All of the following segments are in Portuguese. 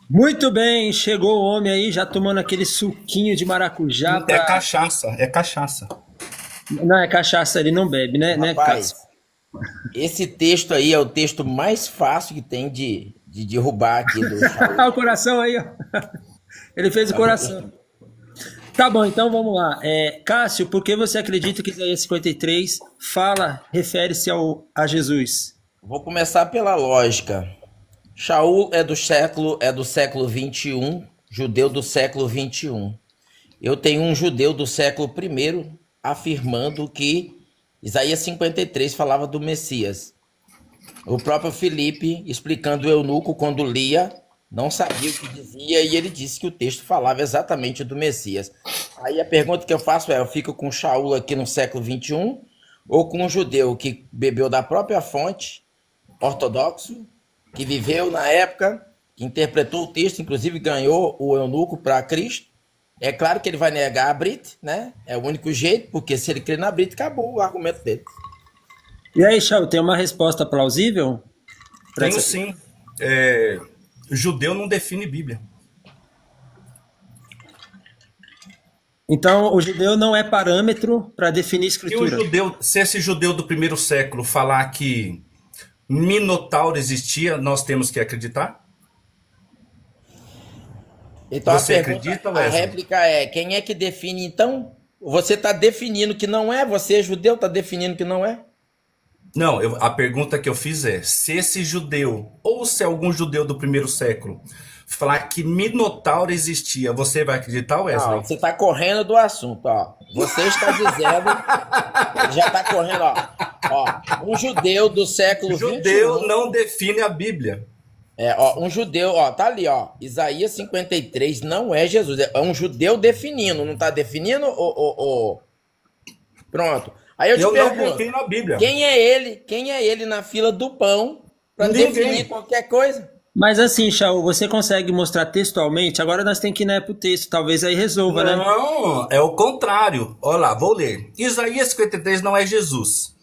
Muito bem, chegou o homem aí, já tomando aquele suquinho de maracujá É pra... cachaça, é cachaça. Não, é cachaça, ele não bebe, né, Cássio? Rapaz, esse texto aí é o texto mais fácil que tem de derrubar aqui do Shaul. Ah, o coração aí, ó. Ele fez o coração. Tá bom, então vamos lá. Cássio, por que você acredita que Isaías 53 fala, refere-se a Jesus? Vou começar pela lógica. Shaul é do século 21, judeu do século 21. Eu tenho um judeu do século I afirmando que Isaías 53 falava do Messias. O próprio Filipe, explicando o eunuco quando lia, não sabia o que dizia e ele disse que o texto falava exatamente do Messias. Aí a pergunta que eu faço é, eu fico com Shaul aqui no século 21 ou com um judeu que bebeu da própria fonte, ortodoxo, que viveu na época, que interpretou o texto, inclusive ganhou o eunuco para Cristo? É claro que ele vai negar a Brit, né? É o único jeito, porque se ele crer na Brit, acabou o argumento dele. E aí, Shaul, tem uma resposta plausível para Tenho essa? sim. Judeu não define Bíblia. Então, o judeu não é parâmetro para definir Se o escritura. judeu, se esse judeu do primeiro século falar que Minotauro existia, nós temos que acreditar? Então a Você pergunta, acredita, a Wesley? réplica é, quem é que define então? Você está definindo que não é? Você, judeu, está definindo que não é? Não, a pergunta que eu fiz é: se esse judeu, ou se algum judeu do primeiro século, falar que Minotauro existia, você vai acreditar, Não, Wesley? você está correndo do assunto, ó. Você está dizendo, já está correndo, ó. Um judeu do século Judeu 21, não define a Bíblia. um judeu, ó, tá ali, ó. Isaías 53 não é Jesus, é um judeu definindo, não está definindo? Pronto. Aí eu te Eu não pergunto, defino a Bíblia. quem é ele na fila do pão para Ninguém. definir qualquer coisa? Mas assim, Shaul, você consegue mostrar textualmente? Agora nós temos que ir, né, pro texto, talvez aí resolva, né? Não, é o contrário. Olha lá, vou ler. Isaías 53 não é Jesus.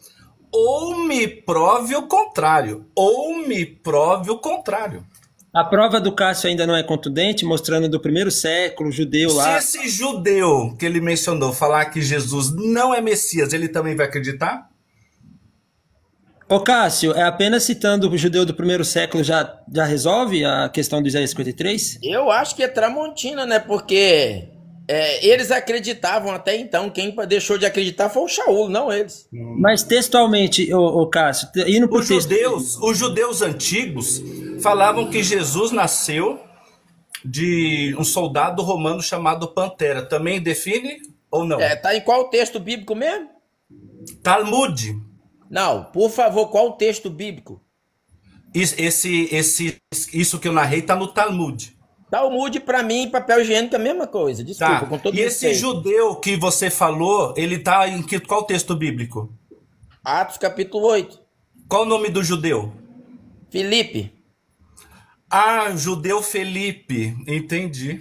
Ou me prove o contrário. Ou me prove o contrário. A prova do Cássio ainda não é contundente, mostrando do primeiro século, judeu Se lá. esse judeu que ele mencionou falar que Jesus não é Messias, ele também vai acreditar? Ô Cássio, é apenas citando o judeu do primeiro século já resolve a questão do Isaías 53? Eu acho que é Tramontina, né? Porque eles acreditavam até então. Quem deixou de acreditar foi o Shaul, não eles. Mas textualmente, ô Cássio, indo pro Os texto. judeus antigos falavam que Jesus nasceu de um soldado romano chamado Pantera. Também define ou não? Tá em qual texto bíblico mesmo? Talmud. Não, por favor, qual o texto bíblico? Isso que eu narrei está no Talmud. Talmud, pra mim, papel higiênico é a mesma coisa. Desculpa, Tá. com todo E esse respeito. judeu que você falou, ele tá em qual texto bíblico? Atos capítulo 8. Qual o nome do judeu? Filipe. Ah, judeu Felipe. Entendi.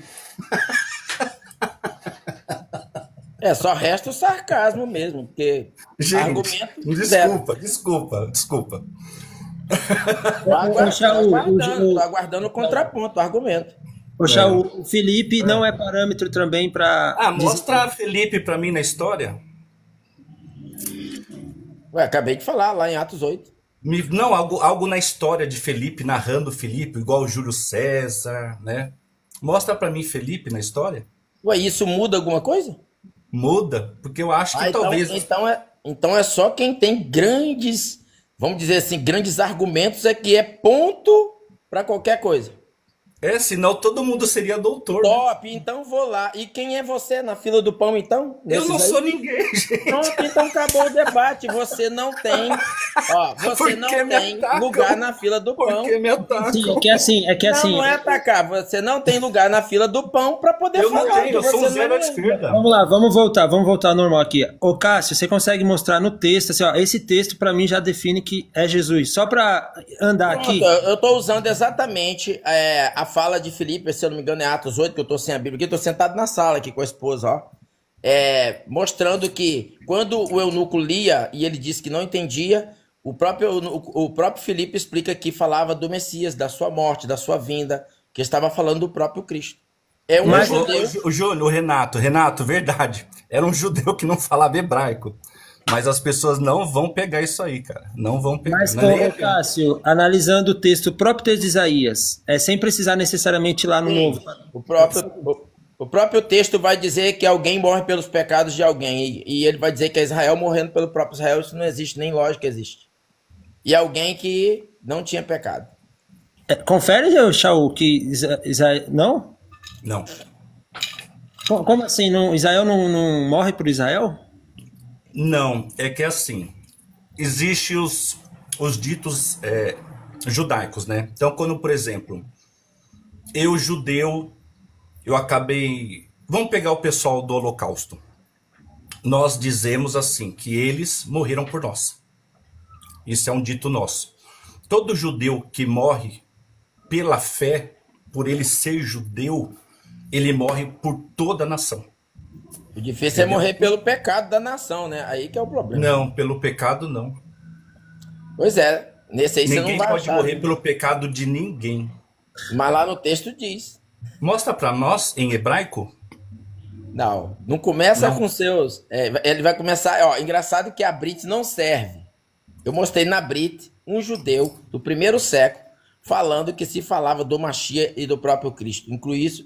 Só resta o sarcasmo mesmo, porque Gente, argumento zero. desculpa. Ô, Shaul, Tô aguardando o contraponto, o argumento. O Felipe não é parâmetro também para. Ah, mostra Felipe pra mim na história. Ué, acabei de falar lá em Atos 8. Não, algo na história de Felipe, narrando Felipe, igual o Júlio César, né? Mostra pra mim Felipe na história. Ué, isso muda alguma coisa? Muda, porque eu acho que Então, talvez... então é só quem tem grandes, vamos dizer assim, grandes argumentos que é ponto para qualquer coisa. Senão todo mundo seria doutor. Né? Top, então vou lá. E quem é você na fila do pão, então? Eu não Nesses aí? sou ninguém, gente. Pronto, então acabou o debate. Você não tem, Por não que me tem atacam? lugar na fila do Por pão. que me atacam? Sim, é que assim. Não é atacar, você não tem lugar na fila do pão para poder Eu não falar. tenho, eu que sou você um zero à não é. esquerda. Vamos lá, vamos voltar ao normal aqui. Ô Cássio, você consegue mostrar no texto, assim, ó, esse texto para mim já define que é Jesus. Só para andar Pronto, aqui. eu tô usando exatamente a fala de Filipe, se eu não me engano é Atos 8, que eu tô sem a Bíblia aqui, tô sentado na sala aqui com a esposa, ó. Mostrando que quando o eunuco lia e ele disse que não entendia, o próprio Filipe explica que falava do Messias, da sua morte, da sua vinda, que estava falando do próprio Cristo. É um Mas- judeu. O Júnior, o Renato, verdade. Era um judeu que não falava hebraico. Mas as pessoas não vão pegar isso aí, cara. Não vão pegar. Mas, Não é nem- Cássio, analisando o texto, o próprio texto de Isaías, sem precisar necessariamente ir lá no Novo. O próprio texto vai dizer que alguém morre pelos pecados de alguém. E ele vai dizer que é Israel morrendo pelo próprio Israel. Isso não existe, nem lógica existe. E alguém que não tinha pecado. Confere, Shaul, que Israel. Não? Não. Como assim? Israel não morre por Israel? Não, é que assim, existem os ditos judaicos, né? Então, quando, por exemplo, eu judeu, eu acabei... Vamos pegar o pessoal do Holocausto. Nós dizemos assim, que eles morreram por nós. Isso é um dito nosso. Todo judeu que morre pela fé, por ele ser judeu, ele morre por toda a nação. O difícil é morrer pelo pecado da nação, né? Aí que é o problema. Não, pelo pecado não. Pois é, nesse aí você Ninguém não vai pode achar, morrer né? pelo pecado de ninguém. Mas lá no texto diz. Mostra pra nós em hebraico. Não começa Não. com seus... ele vai começar... Ó, engraçado que a Brit não serve. Eu mostrei na Brit um judeu do primeiro século falando que se falava do Mashiach e do próprio Cristo.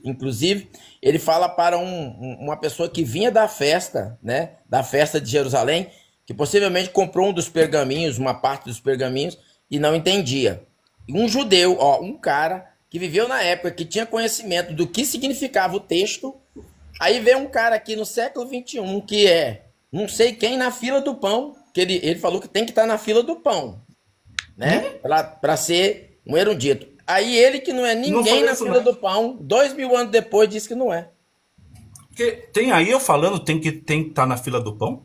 Inclusive, ele fala para uma pessoa que vinha da festa, né? Da festa de Jerusalém, que possivelmente comprou um dos pergaminhos, uma parte dos pergaminhos, e não entendia. E um judeu, ó, um cara que viveu na época, que tinha conhecimento do que significava o texto. Aí vem um cara aqui no século XXI, que não sei quem, na fila do pão, que ele falou que tem que estar na fila do pão, né? Para ser um erudito. Aí ele, que não é ninguém falei na isso, fila não. do pão, 2000 anos depois, disse que não é. Porque tem aí eu falando tem que estar na fila do pão?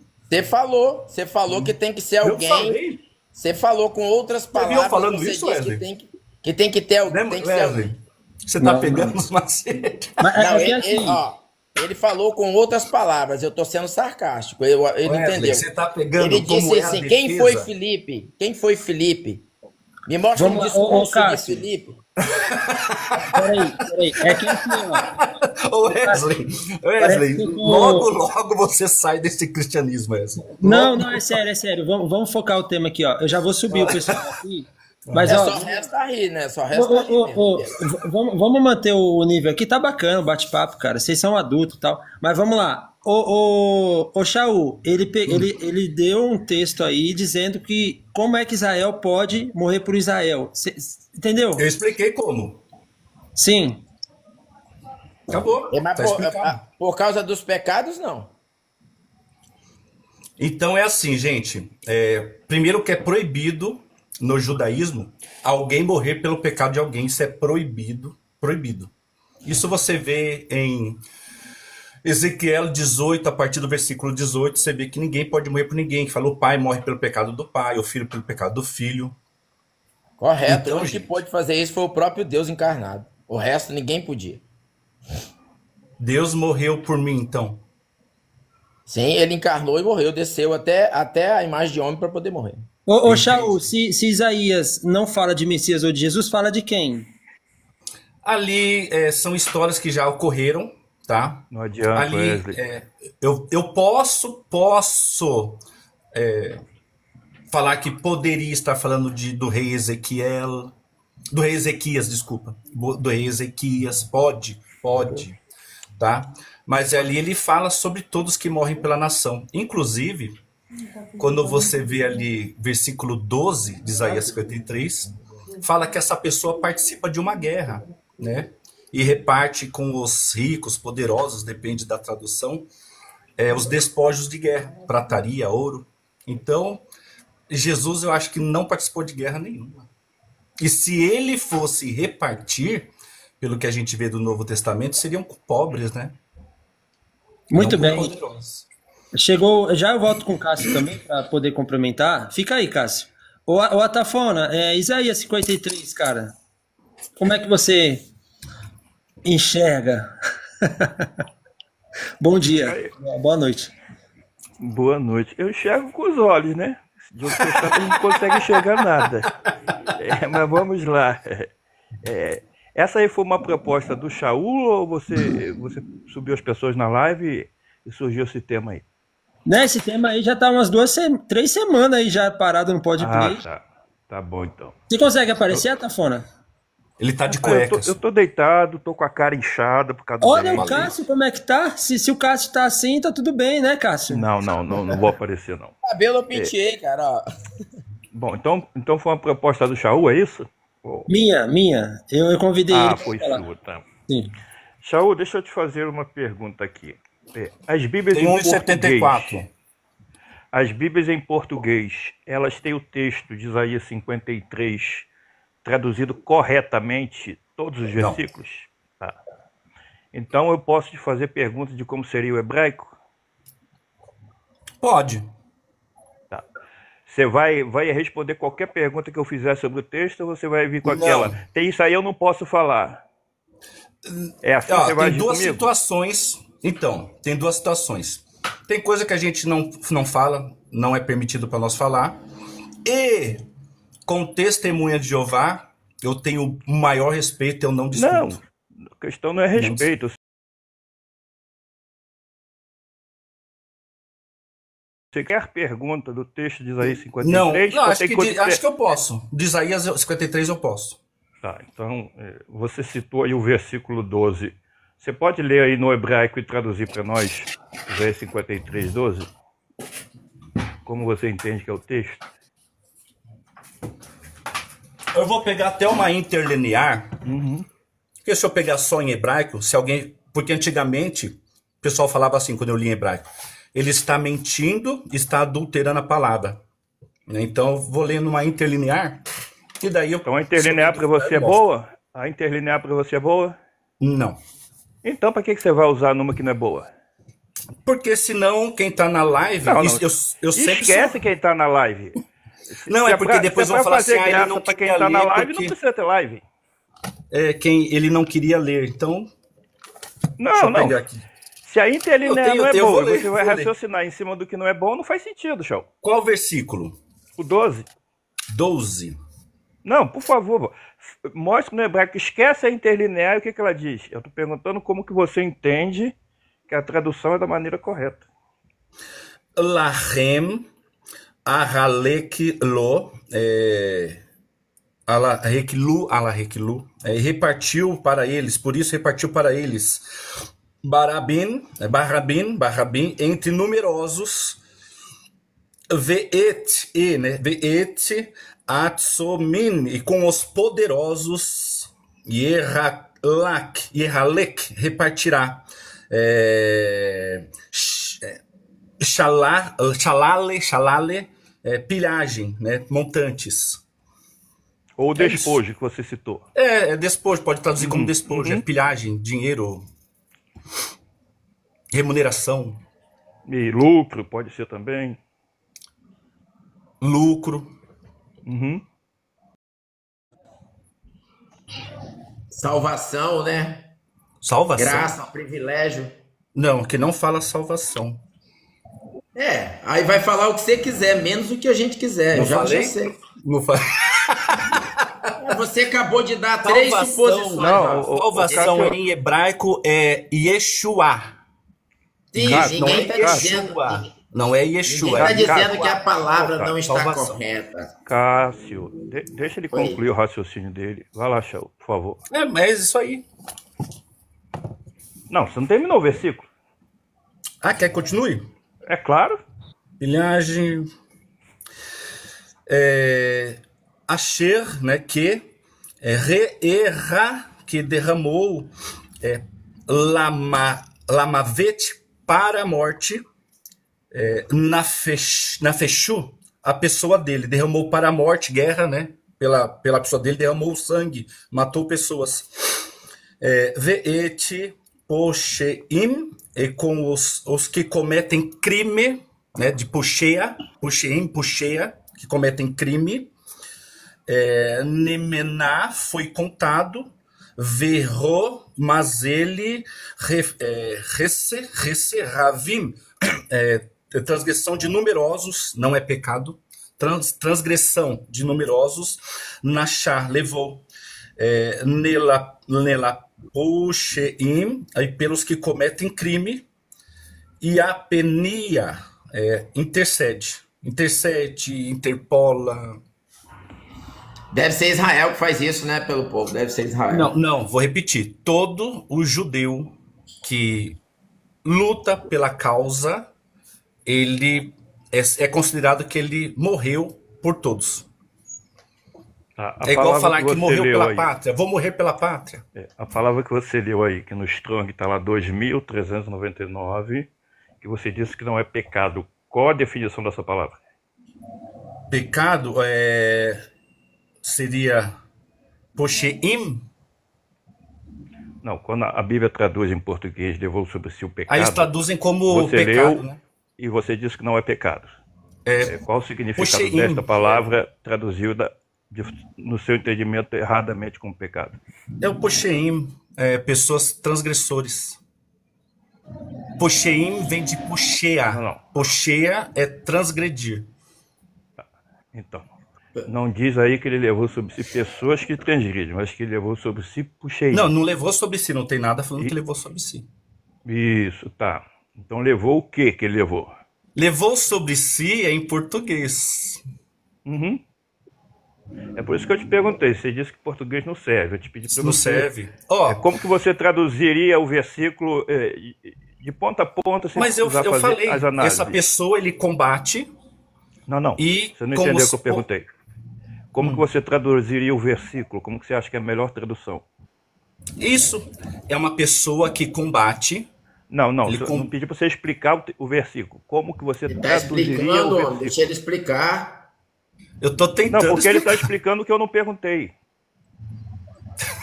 Você falou que tem que ser Eu alguém. falei. Você falou com outras viu palavras. eu falando você isso, disse Wesley? que tem que ter alguém. Né, Tem que ser alguém. Wesley? Você tá Não, pegando os macetes. Mas Não, é que assim, ele falou com outras palavras. Eu tô sendo sarcástico. Ele Wesley, entendeu. você tá pegando Ele como disse é a assim: defesa? quem foi Filipe? Quem foi Filipe? Me mostra Vamos um lá, discurso de Cássio. Filipe. peraí. É que assim, ó. Ô, Wesley, Parece que logo você sai desse cristianismo, Wesley. Não, é sério. Vamos focar o tema aqui, ó. Eu já vou subir o pessoal aqui. Mas, ó, Só resta rir, né? Só resta rir. mesmo. vamos manter o nível aqui. Tá bacana o bate-papo, cara. Vocês são adultos e tal. Mas vamos lá. O Shaul, ele deu um texto aí dizendo que como é que Israel pode morrer por Israel. Entendeu? Eu expliquei como. Sim. Acabou. Mas Tá explicado. por causa dos pecados, não. Então é assim, gente. Primeiro que é proibido no judaísmo alguém morrer pelo pecado de alguém. Isso é proibido. Proibido. Isso você vê em Ezequiel 18, a partir do versículo 18, você vê que ninguém pode morrer por ninguém. Que fala o pai morre pelo pecado do pai, o filho pelo pecado do filho. Correto. Então, O único que gente. pôde fazer isso foi o próprio Deus encarnado. O resto ninguém podia. Deus morreu por mim, então. Sim, ele encarnou e morreu, desceu até a imagem de homem para poder morrer. Ô Shaul, se Isaías não fala de Messias ou de Jesus, fala de quem? Ali são histórias que já ocorreram, tá? Não adianta, Ali Wesley. eu posso falar que poderia estar falando do rei Ezequiel, do rei Ezequias, desculpa, do rei Ezequias, pode, tá? Mas ali ele fala sobre todos que morrem pela nação. Inclusive, quando você vê ali versículo 12 de Isaías 53, fala que essa pessoa participa de uma guerra, né? E reparte com os ricos, poderosos, depende da tradução, os despojos de guerra, prataria, ouro. Então, Jesus eu acho que não participou de guerra nenhuma. E se ele fosse repartir, pelo que a gente vê do Novo Testamento, seriam pobres, né? Muito Não bem. poderosos. Chegou. Já eu volto com o Cássio também para poder complementar. Fica aí, Cássio. Ô Atafona, Isaías 53, cara. Como é que você enxerga? Bom dia. Boa noite. Boa noite. Eu enxergo com os olhos, né? De outro fechado a gente não consegue enxergar nada. Mas vamos lá. Essa aí foi uma proposta do Shaul ou você subiu as pessoas na live e surgiu esse tema aí? Né, esse tema aí já tá umas 3 semanas aí já parado no Podplay. Ah, tá. Tá bom, então. Você consegue aparecer, Tafona? Ele tá de Eu cuecas. tô deitado, tô com a cara inchada por causa do Olha o dente. Cássio, como é que tá? Se o Cássio tá assim, tá tudo bem, né, Cássio? Não vou aparecer, não. Cabelo eu penteei, cara, ó. Bom, então foi uma proposta do Shaul, é isso? Ou- Minha. Eu convidei ele pra foi falar. sua, tá. Sim. Shaul, deixa eu te fazer uma pergunta aqui. As Bíblias Tem em 1,74. português, as Bíblias em português, elas têm o texto de Isaías 53 traduzido corretamente, todos os Não. versículos? Tá. Então eu posso te fazer perguntas de como seria o hebraico? Pode. Tá. Você vai responder qualquer pergunta que eu fizer sobre o texto ou você vai vir com aquela? Não. Tem isso aí, eu não posso falar. É assim que você vai Tem agir duas comigo? situações. Então, tem duas situações. Tem coisa que a gente não fala, não é permitido para nós falar. E com testemunha de Jeová, eu tenho o maior respeito, eu não discuto. Não, a questão não é respeito. Você quer pergunta do texto de Isaías 53? Não, ou acho tem que, coisa acho que eu posso. De Isaías 53 eu posso. Tá, então você citou aí o versículo 12. Você pode ler aí no hebraico e traduzir para nós, Isaías 53, 12? Como você entende que é o texto? Eu vou pegar até uma interlinear. Porque se eu pegar só em hebraico, se alguém... Porque antigamente, o pessoal falava assim, quando eu li em hebraico. Ele está mentindo, está adulterando a palavra. Então, eu vou ler numa interlinear. E daí eu... Então a interlinear para você é boa? A interlinear para você é boa? Não. Então para que você vai usar numa que não é boa? Porque senão, quem tá na live... Não. Eu sempre Esquece quem tá na live. Não, é porque depois vão falar assim, ele não para quem queria tá na ler live porque... não precisa ter live. Ele não queria ler. Então, deixa Não, eu não. pegar aqui. Se a interlinear não é eu vou boa, ler, você vai vou ler. raciocinar em cima do que não é bom, não faz sentido, show. Qual versículo? O 12. 12. Não, por favor, mostre no hebraico, esquece a interlinear e o que ela diz. Eu estou perguntando como que você entende que a tradução é da maneira correta. Lahem ahalek lo alaheklu repartiu para eles, por isso repartiu para eles barabim entre numerosos veet atsomin, e com os poderosos Yerhalek repartirá Shalale, pilhagem, né? Montantes. Ou despojo que você citou. É despojo, pode traduzir como despojo, é pilhagem, dinheiro, remuneração, E lucro pode ser também. lucro. Salvação, né? Salvação? Graça, privilégio. Não, que não fala salvação. Aí vai falar o que você quiser, menos o que a gente quiser. Não Eu já falei? sei. Não falei. Você acabou de dar três suposições. Não, Salvação Cássio, em hebraico é Yeshua. Sim, Cássio, ninguém não está é dizendo. Yeshua. Não é Ninguém Yeshua. está é dizendo que a palavra Tá, não está salvação. correta. Cássio, deixa ele concluir o raciocínio dele. Vai lá, Shaul, por favor. Mas isso aí. Não, você não terminou o versículo. Ah, quer que continue? É claro. Pilhagem. Asher, né, que Re'erra, que derramou Lamavet para a morte, na Feshu, a pessoa dele, derramou para a morte, guerra, né, pela pessoa dele, derramou sangue, matou pessoas. Ve'et Posheim, e com os que cometem crime, né, de Posheia, que cometem crime. Nemená foi contado, Verro, mas ele Ravim, transgressão de numerosos, não é pecado, transgressão de numerosos, Nashar levou, nela Pusheim, aí pelos que cometem crime, e a penia intercede, interpola. Deve ser Israel que faz isso, né? Pelo povo, deve ser Israel. Não, vou repetir. Todo o judeu que luta pela causa, ele é considerado que ele morreu por todos. É igual falar que morreu pela pátria. Vou morrer pela pátria. A palavra que você leu aí, que no Strong está lá 2.399, que você disse que não é pecado. Qual a definição dessa palavra? Pecado seria Posheim? Não, quando a Bíblia traduz em português, levou sobre si o pecado. Aí eles traduzem como você pecado, leu, né? E você disse que não é pecado. Qual o significado Posheim, desta palavra traduzida no seu entendimento erradamente como pecado? O Posheim, pessoas transgressores. Posheim vem de Poshea. Não. Poshea é transgredir. Então, não diz aí que ele levou sobre si pessoas que transgridem, mas que ele levou sobre si Posheim. Não levou sobre si, não tem nada falando que levou sobre si. Isso, tá. Então levou o que ele levou? Levou sobre si em português. Uhum. É por isso que eu te perguntei. Você disse que português não serve. Eu te pedi para Não você. serve. Como que você traduziria o versículo de ponta a ponta sem mas eu fazer falei, as análises? Essa pessoa ele combate. Não. E você não entendeu o que eu perguntei. Como que você traduziria o versículo? Como que você acha que é a melhor tradução? Isso é uma pessoa que combate. Não pedi para você explicar o versículo. Como que você traduziria o versículo? Deixa ele explicar. Eu tô tentando. Não, porque ele está explicando o que eu não perguntei.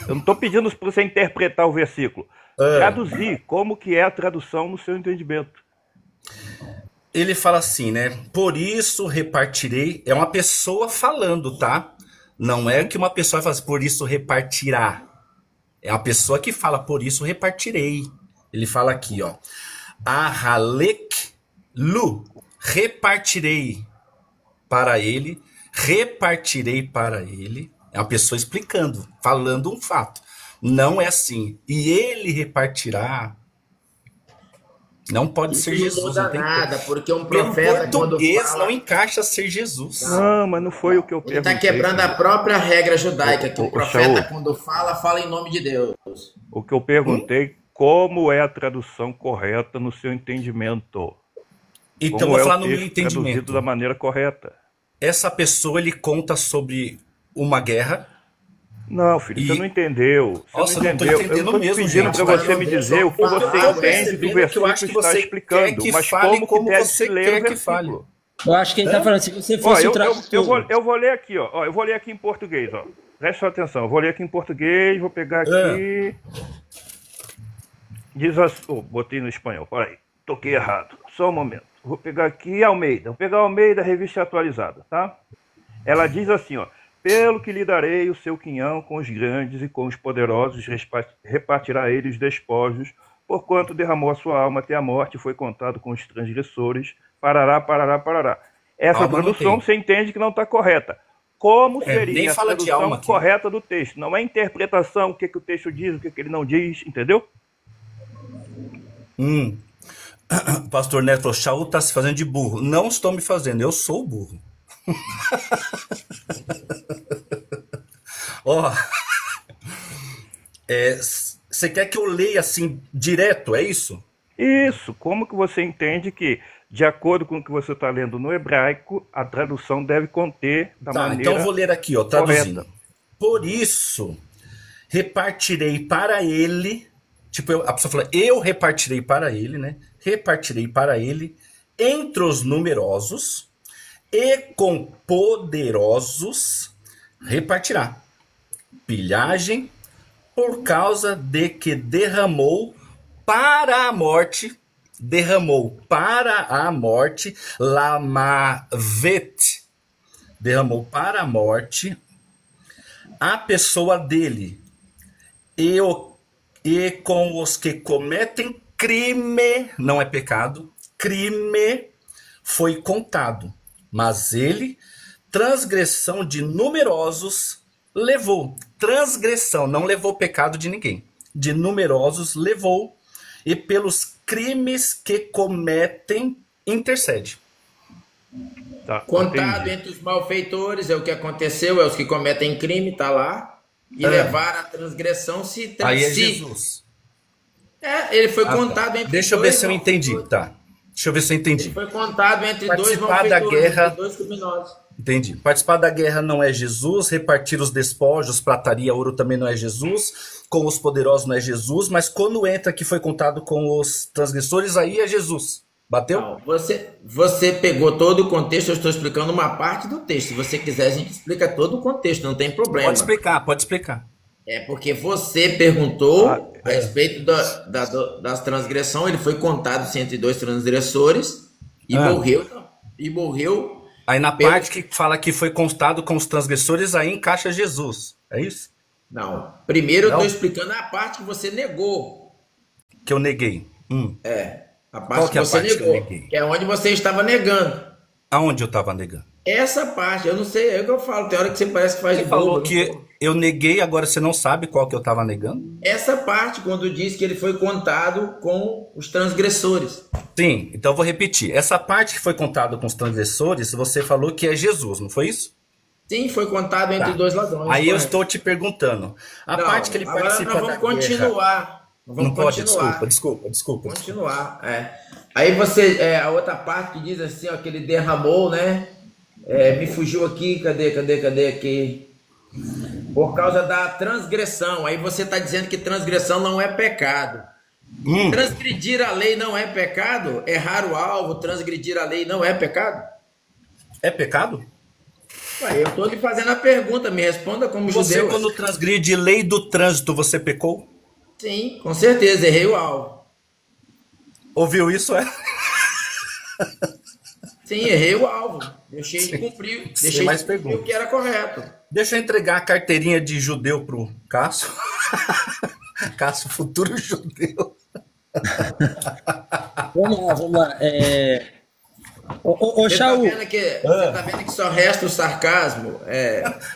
Eu não estou pedindo para você interpretar o versículo. Traduzir. Como que é a tradução no seu entendimento? Ele fala assim, né? Por isso repartirei. É uma pessoa falando, tá? Não é que uma pessoa fala assim, por isso repartirá. É uma pessoa que fala, por isso repartirei. Ele fala aqui, ó. Ahalek lu. Repartirei para ele. Repartirei para ele. É uma pessoa explicando, falando um fato. Não é assim. E ele repartirá. Não pode ser Jesus. Não muda nada, porque um profeta quando fala... não encaixa ser Jesus. Não, mas não foi o que eu perguntei. Ele está quebrando a própria regra judaica, que o profeta quando fala em nome de Deus. O que eu perguntei, como é a tradução correta no seu entendimento? Então, vou falar no meu entendimento. Traduzido da maneira correta. Essa pessoa, ele conta sobre uma guerra. Não, filho, você não entendeu. Nossa, não entendeu. Eu não tô pedindo para você me dizer o que você entende do versículo que está explicando, mas como que deve se ler o versículo. Eu acho que ele está falando, se você fosse eu vou ler aqui, ó. Eu vou ler aqui em português, ó. Preste atenção, eu vou ler aqui em português, vou pegar aqui. Diz assim, botei no espanhol, peraí, toquei errado, só um momento. Vou pegar aqui Almeida, revista atualizada, tá? Ela diz assim, ó. Pelo que lhe darei o seu quinhão com os grandes e com os poderosos, repartirá ele os despojos, porquanto derramou a sua alma até a morte e foi contado com os transgressores. Parará. Essa tradução você entende que não está correta. Como seria a tradução correta do texto? Não é interpretação, o que o texto diz, o que ele não diz, entendeu? Pastor Neto, Shaul está se fazendo de burro. Não estou me fazendo, eu sou o burro. Você quer que eu leia assim direto, é isso? Isso. Como que você entende que, de acordo com o que você está lendo no hebraico, a tradução deve conter da maneira então eu vou ler aqui, ó, traduzindo. Correta. Por isso repartirei para ele, tipo, a pessoa fala, eu repartirei para ele, né? Repartirei para ele entre os numerosos e com poderosos repartirá pilhagem por causa de que derramou para a morte lamavet, derramou para a morte a pessoa dele e com os que cometem crime, não é pecado, crime foi contado. Mas ele, transgressão de numerosos, levou. transgressão, não levou pecado de ninguém. De numerosos levou, e pelos crimes que cometem, intercede. Tá, Contado entendi. entre os malfeitores é o que aconteceu, é os que cometem crime, tá lá. E É. levar a transgressão se... Aí é se- Jesus. Ele foi Ah, contado tá. entre Deixa eu ver dois se eu entendi, tá. Deixa eu ver se eu Ele entendi. foi contado entre dois Participar da malfeitores, guerra- entre dois criminosos. Entendi. Participar da guerra não é Jesus, repartir os despojos, prataria, ouro também não é Jesus, com os poderosos não é Jesus, mas quando entra que foi contado com os transgressores, aí é Jesus. Bateu? Não, você pegou todo o contexto, eu estou explicando uma parte do texto. Se você quiser, a gente explica todo o contexto, não tem problema. Pode explicar, pode explicar. É porque você perguntou Ah, a respeito das transgressões, ele foi contado entre dois transgressores e Ah. morreu. Aí na Pelo- parte que fala que foi contado com os transgressores, aí encaixa Jesus. É isso? Não, primeiro eu Não? estou explicando a parte que você negou. Que eu neguei. A parte Qual que é a você parte que eu negou, neguei? que é onde você estava negando. Aonde eu tava negando? Essa parte, eu não sei, é o que eu falo, tem hora que você parece que faz Você de bobo. falou eu não que tô. eu neguei, agora você não sabe qual que eu tava negando? Essa parte, quando diz que ele foi contado com os transgressores. Sim, então eu vou repetir. Essa parte que foi contado com os transgressores, você falou que é Jesus, não foi isso? Sim, foi contado entre Tá. dois ladrões. Aí eu correto. estou te perguntando. A Não, parte que ele agora participa nós da vamos guerra... continuar. Nós vamos Não pode, continuar. desculpa. Continuar, Aí você, a outra parte que diz assim, ó, que ele derramou, né? Me fugiu aqui, cadê aqui? Por causa da transgressão. Aí você está dizendo que transgressão não é pecado. Transgredir a lei não é pecado? Errar o alvo, transgredir a lei não é pecado? É pecado? Ué, eu estou lhe fazendo a pergunta, me responda como Você, judeu. quando transgride lei do trânsito, você pecou? Sim, com certeza, errei o alvo. Ouviu isso, é? Sim, errei o alvo. Deixei de cumprir, Sem deixei mais de cumprir perguntas. o que era correto. Deixa eu entregar a carteirinha de judeu pro Cássio. Cássio, futuro judeu. Vamos lá. Ô, Você tá Shaul, vendo você tá vendo que só resta o sarcasmo?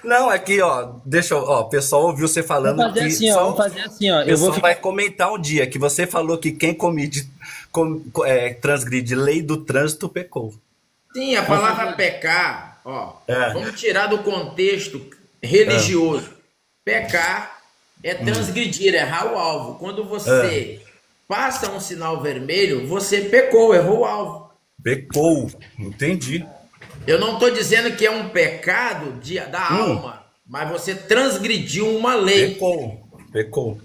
Não, aqui, ó, deixa eu, ó, o pessoal ouviu você falando vamos fazer que assim, ó. só Vamos fazer assim, ó. o Eu pessoal vou vai ficar. comentar um dia que você falou que quem transgride lei do trânsito pecou. Sim, a palavra pecar, ó, É. vamos tirar do contexto religioso. Pecar é transgredir, errar o alvo. Quando você passa um sinal vermelho, você pecou, errou o alvo. Pecou, entendi. Eu não estou dizendo que é um pecado da alma, mas você transgrediu uma lei. Pecou.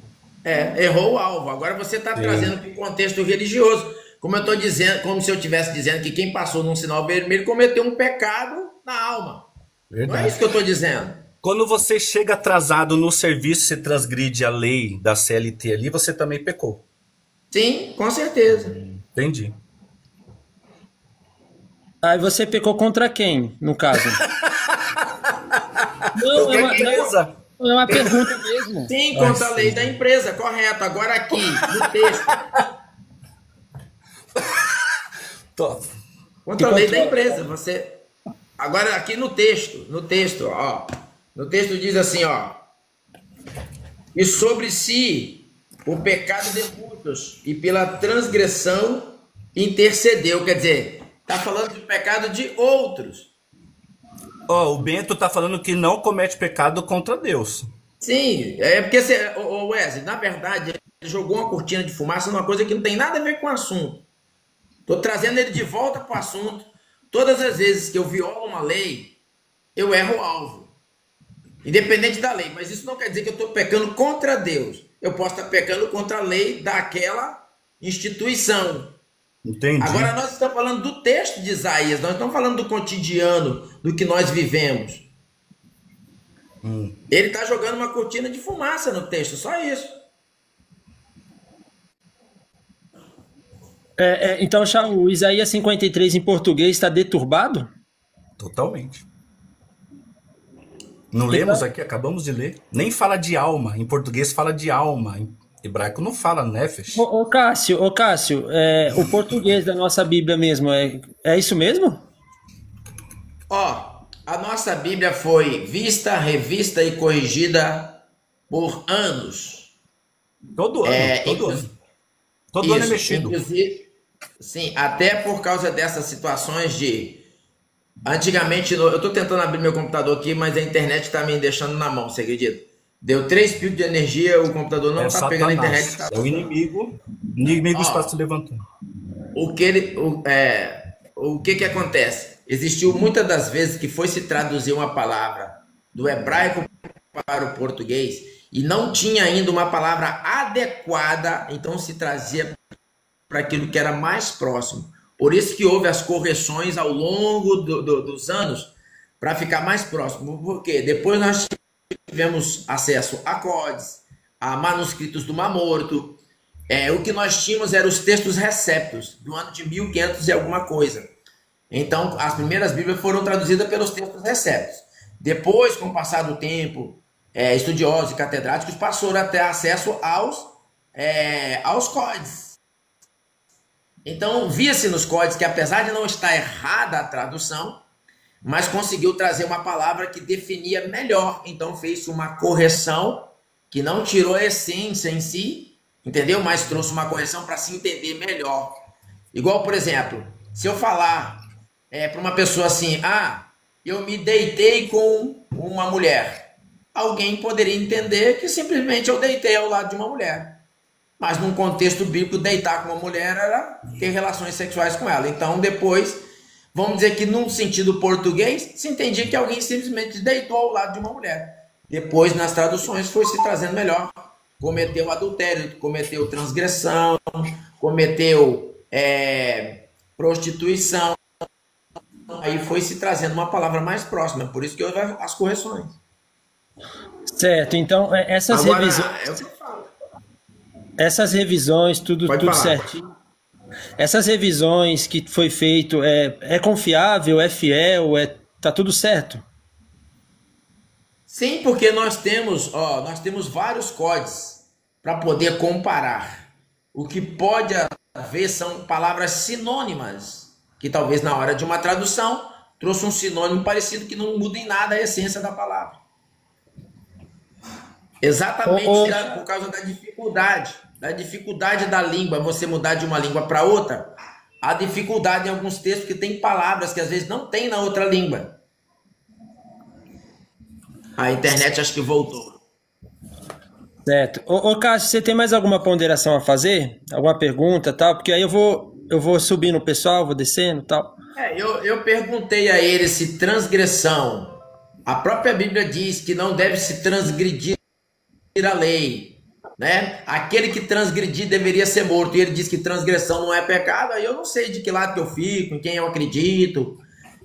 Errou o alvo. Agora você está trazendo para o contexto religioso. Como eu estou dizendo, como se eu estivesse dizendo que quem passou num sinal vermelho cometeu um pecado na alma. Não é Verdade. isso que eu estou dizendo. Quando você chega atrasado no serviço, você transgride a lei da CLT ali, você também pecou. Sim, com certeza. Entendi. Aí você pecou contra quem, no caso? Não, Qualquer empresa. é uma pergunta mesmo. Sim, contra a lei da empresa, correto. Agora aqui, no texto. Tô. Contra a lei da empresa. Você. Agora aqui no texto, ó. No texto diz assim, ó. E sobre si o pecado de muitos, e pela transgressão intercedeu. Quer dizer, está falando do pecado de outros. Ó, o Bento tá falando que não comete pecado contra Deus. Sim, porque o Wesley, na verdade, ele jogou uma cortina de fumaça numa coisa que não tem nada a ver com o assunto. Estou trazendo ele de volta para o assunto. Todas as vezes que eu violo uma lei, eu erro o alvo. Independente da lei. Mas isso não quer dizer que eu estou pecando contra Deus. Eu posso estar pecando contra a lei daquela instituição. Entendi. Agora nós estamos falando do texto de Isaías. Nós não estamos falando do cotidiano, do que nós vivemos. Ele está jogando uma cortina de fumaça no texto. Só isso. Então, Shaul, o Isaías 53 em português está deturbado? Totalmente. Não lemos aqui, acabamos de ler. Nem fala de alma. Em português fala de alma. Em hebraico não fala nefesh. Ô Cássio, o português da nossa Bíblia mesmo, é isso mesmo? Ó, a nossa Bíblia foi vista, revista e corrigida por anos. Todo ano, todo ano. Todo ano é mexido. Inclusive, sim, até por causa dessas situações de... Antigamente, eu estou tentando abrir meu computador aqui, mas a internet está me deixando na mão, você acredita? Deu 3 picos de energia, o computador não está pegando a internet. É o inimigo. O inimigo está se levantando. O que acontece? Existiu muitas das vezes que foi se traduzir uma palavra do hebraico para o português e não tinha ainda uma palavra adequada, então se trazia para aquilo que era mais próximo. Por isso que houve as correções ao longo dos anos para ficar mais próximo. Porque depois nós tivemos acesso a códices, a manuscritos do Mar Morto. O que nós tínhamos eram os textos receptos do ano de 1500 e alguma coisa. Então, as primeiras Bíblias foram traduzidas pelos textos receptos. Depois, com o passar do tempo, estudiosos e catedráticos passaram a ter acesso aos códices. Então, via-se nos códices que, apesar de não estar errada a tradução, mas conseguiu trazer uma palavra que definia melhor. Então, fez uma correção que não tirou a essência em si, entendeu? Mas trouxe uma correção para se entender melhor. Igual, por exemplo, se eu falar para uma pessoa assim, eu me deitei com uma mulher, alguém poderia entender que simplesmente eu deitei ao lado de uma mulher. Mas num contexto bíblico, deitar com uma mulher era ter relações sexuais com ela. Então, depois, vamos dizer que num sentido português, se entendia que alguém simplesmente deitou ao lado de uma mulher. Depois, nas traduções, foi se trazendo melhor. Cometeu adultério, cometeu transgressão, cometeu prostituição. Aí foi se trazendo uma palavra mais próxima. Por isso que houve as correções. Certo, então essas Agora, revisões... Essas revisões, tudo certinho. Essas revisões que foi feito, é confiável, é fiel, tá tudo certo? Sim, porque nós temos vários códices para poder comparar. O que pode haver são palavras sinônimas, que talvez na hora de uma tradução trouxe um sinônimo parecido que não muda em nada a essência da palavra. Exatamente por causa da dificuldade da língua, você mudar de uma língua para outra, a dificuldade em alguns textos que tem palavras que às vezes não tem na outra língua. A internet acho que voltou. Certo. Cássio, você tem mais alguma ponderação a fazer? Alguma pergunta, tal? Porque aí eu vou subir no pessoal, vou descendo, tal. Eu perguntei a ele se transgressão. A própria Bíblia diz que não deve se transgredir a lei, né? Aquele que transgredir deveria ser morto, e ele diz que transgressão não é pecado. Aí eu não sei de que lado que eu fico, em quem eu acredito.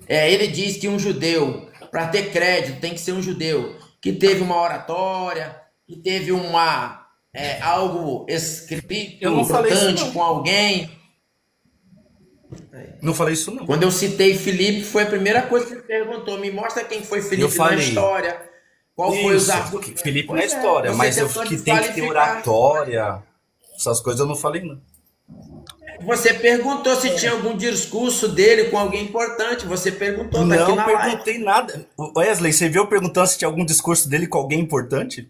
Ele diz que um judeu, para ter crédito, tem que ser um judeu que teve uma oratória, que teve algo escrito importante com alguém. Não falei isso não. Quando eu citei Filipe, foi a primeira coisa que ele perguntou. Me mostra quem foi Filipe na história. Qual foi os argumentos? Filipe na história, mas que tem que ter oratória, essas coisas eu não falei não. Você perguntou se tinha algum discurso dele com alguém importante. Você perguntou. Não perguntei nada. Wesley, você viu perguntando se tinha algum discurso dele com alguém importante?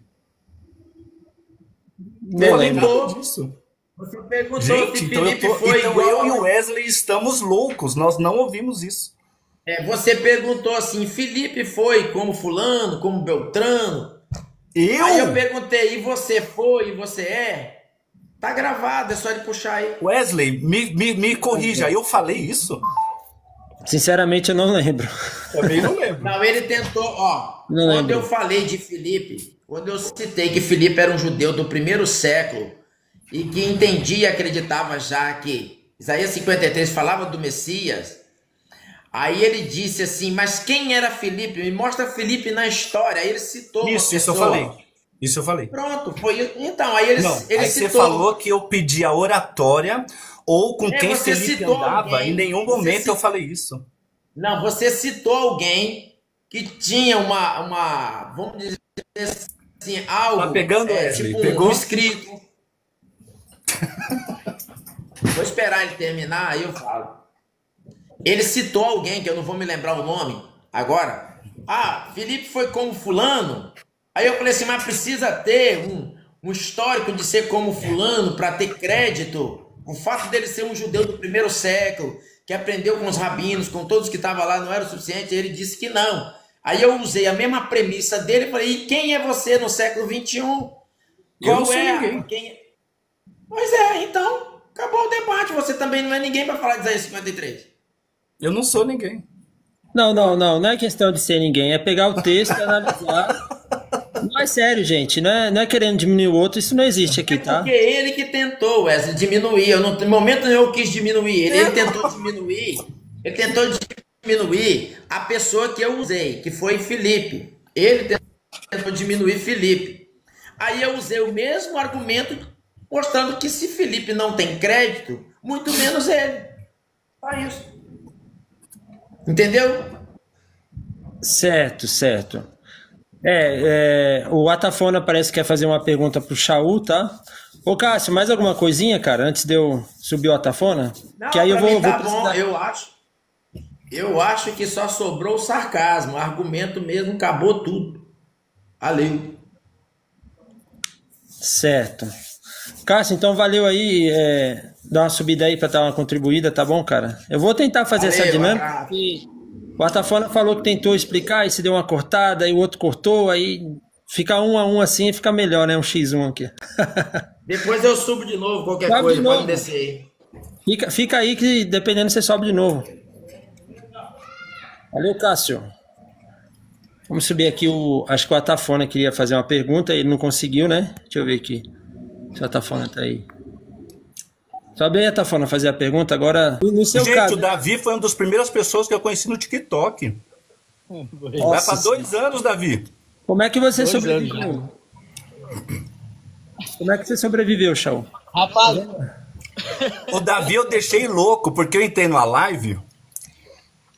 Não lembro disso. Você perguntou gente, se então Filipe foi igual... eu e o Wesley estamos loucos. Nós não ouvimos isso. Você perguntou assim, Filipe foi como fulano, como Beltrano? Aí eu perguntei, e você foi, e você é? Tá gravado, é só ele puxar aí. Wesley, me corrija, eu falei isso? Sinceramente, eu não lembro. Também não lembro. Não, ele tentou, quando eu falei de Filipe, quando eu citei que Filipe era um judeu do primeiro século, e que entendia e acreditava já que Isaías 53 falava do Messias... Aí ele disse assim, mas quem era Filipe? Me mostra Filipe na história. Aí ele citou isso eu falei. Pronto, foi. Então, aí ele citou. Você falou que eu pedi a oratória ou com quem Filipe andava. Em nenhum momento eu falei isso. Não, você citou alguém que tinha uma vamos dizer assim, algo. Tá pegando, tipo pegou? Um escrito. Vou esperar ele terminar, aí eu falo. Ele citou alguém, que eu não vou me lembrar o nome agora. Filipe foi como fulano. Aí eu falei assim, mas precisa ter um histórico de ser como fulano para ter crédito? O fato dele ser um judeu do primeiro século, que aprendeu com os rabinos, com todos que estavam lá, não era o suficiente? Ele disse que não. Aí eu usei a mesma premissa dele e falei, e quem é você no século XXI? Eu não Qual sou é? ninguém. Pois é, então, acabou o debate. Você também não é ninguém para falar de Isaías 53. Eu não sou ninguém. Não é questão de ser ninguém, é pegar o texto e analisar. Não é sério, gente, não é querendo diminuir o outro, isso não existe aqui, tá? Porque ele que tentou, Wesley, diminuir. Eu não, no momento nenhum eu quis diminuir. Ele tentou diminuir. Ele tentou diminuir a pessoa que eu usei, que foi Filipe. Ele tentou diminuir Filipe. Aí eu usei o mesmo argumento, mostrando que se Filipe não tem crédito, muito menos ele. Só isso. Entendeu? Certo. O Atafona parece que quer fazer uma pergunta pro Shaul, tá? Ô, Cássio, mais alguma coisinha, cara, antes de eu subir o Atafona? Não, Que aí eu pra mim vou tá precisar... bom, eu acho que só sobrou o sarcasmo, o argumento mesmo acabou tudo. Valeu. Certo. Cássio, então valeu aí, dar uma subida aí pra dar uma contribuída, tá bom, cara? Eu vou tentar fazer essa dinâmica. Abraço. O Atafona falou que tentou explicar, aí se deu uma cortada, aí o outro cortou, aí fica 1 a 1 assim, fica melhor, né? Um X1 aqui. Depois eu subo de novo, qualquer Sobe coisa, de pode novo. descer aí. Fica aí que dependendo você sobe de novo. Valeu, Cássio. Vamos subir aqui acho que o Atafona queria fazer uma pergunta, ele não conseguiu, né? Deixa eu ver aqui. Se o Atafona tá aí. Sobe aí, Atafona, fazer a pergunta agora. No seu Gente, caso. o Davi foi uma das primeiras pessoas que eu conheci no TikTok. Vai Nossa para 2 anos, Davi. Como é que você 2 sobreviveu? anos, Como é que você sobreviveu, Shaul? Rapaz, O Davi eu deixei louco, porque eu entrei numa live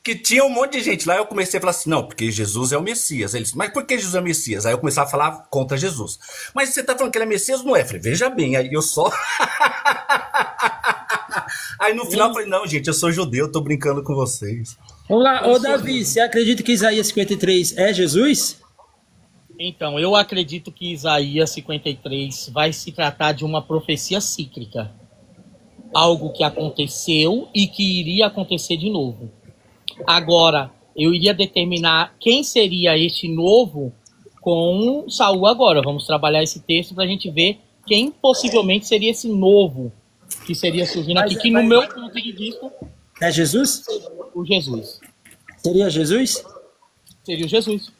que tinha um monte de gente lá. Eu comecei a falar assim, não, porque Jesus é o Messias. Eles, mas por que Jesus é o Messias? Aí eu comecei a falar contra Jesus. Mas você tá falando que ele é Messias? Não é? Eu falei, veja bem, aí eu só... Aí no final eu falei, não, gente, eu sou judeu, tô brincando com vocês. Vamos lá, ô Davi, você acredita que Isaías 53 é Jesus? então, eu acredito que Isaías 53 vai se tratar de uma profecia cíclica. Algo que aconteceu e que iria acontecer de novo. Agora, eu iria determinar quem seria este novo com Saul agora. Vamos trabalhar esse texto para a gente ver quem possivelmente seria esse novo que seria surgindo aqui, que no meu ponto de vista É Jesus? o Jesus. Seria Jesus? Seria o Jesus.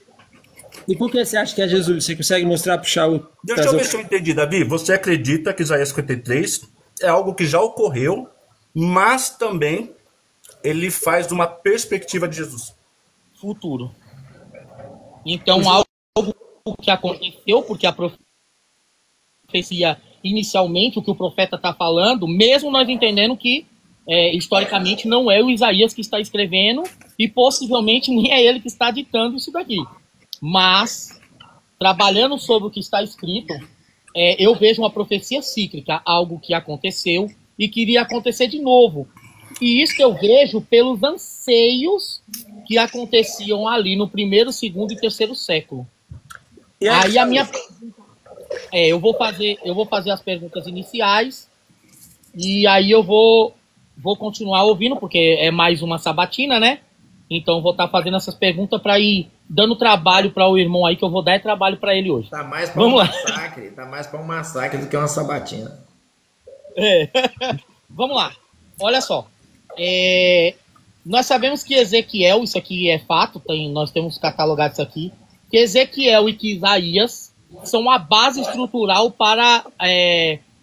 E por que você acha que é Jesus? Você consegue mostrar pro Shaul? Deixa eu ver se eu entendi, Davi. Você acredita que Isaías 53 é algo que já ocorreu, mas também ele faz uma perspectiva de Jesus. Futuro. Então, algo que aconteceu, porque a profecia, inicialmente, o que o profeta está falando, mesmo nós entendendo que, historicamente, não é o Isaías que está escrevendo e possivelmente nem é ele que está ditando isso daqui. Mas, trabalhando sobre o que está escrito, eu vejo uma profecia cíclica, algo que aconteceu e que iria acontecer de novo. E isso eu vejo pelos anseios que aconteciam ali no 1º, 2º e 3º século. Aí a minha eu vou fazer as perguntas iniciais e aí eu vou continuar ouvindo, porque é mais uma sabatina, né? Então vou estar fazendo essas perguntas para ir dando trabalho para o irmão aí, que eu vou dar trabalho para ele hoje. Tá mais para massacre, tá mais para um massacre do que uma sabatina. Vamos lá. Olha só. Nós sabemos que Ezequiel, isso aqui é fato, nós temos catalogado isso aqui, que Ezequiel e que Isaías são a base estrutural para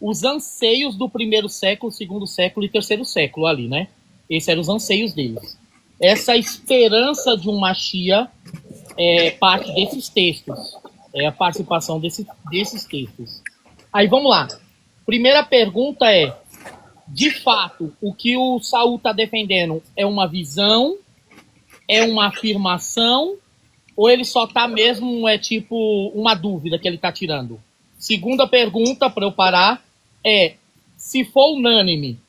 os anseios do 1º século, 2º século e 3º século ali, né? Esses eram os anseios deles. Essa esperança de um Mashiach é parte desses textos, é a participação desses textos. Aí vamos lá. Primeira pergunta é, de fato, o que o Saul está defendendo é uma visão, é uma afirmação, ou ele só está mesmo, tipo uma dúvida que ele está tirando? Segunda pergunta, para eu parar, se for unânime,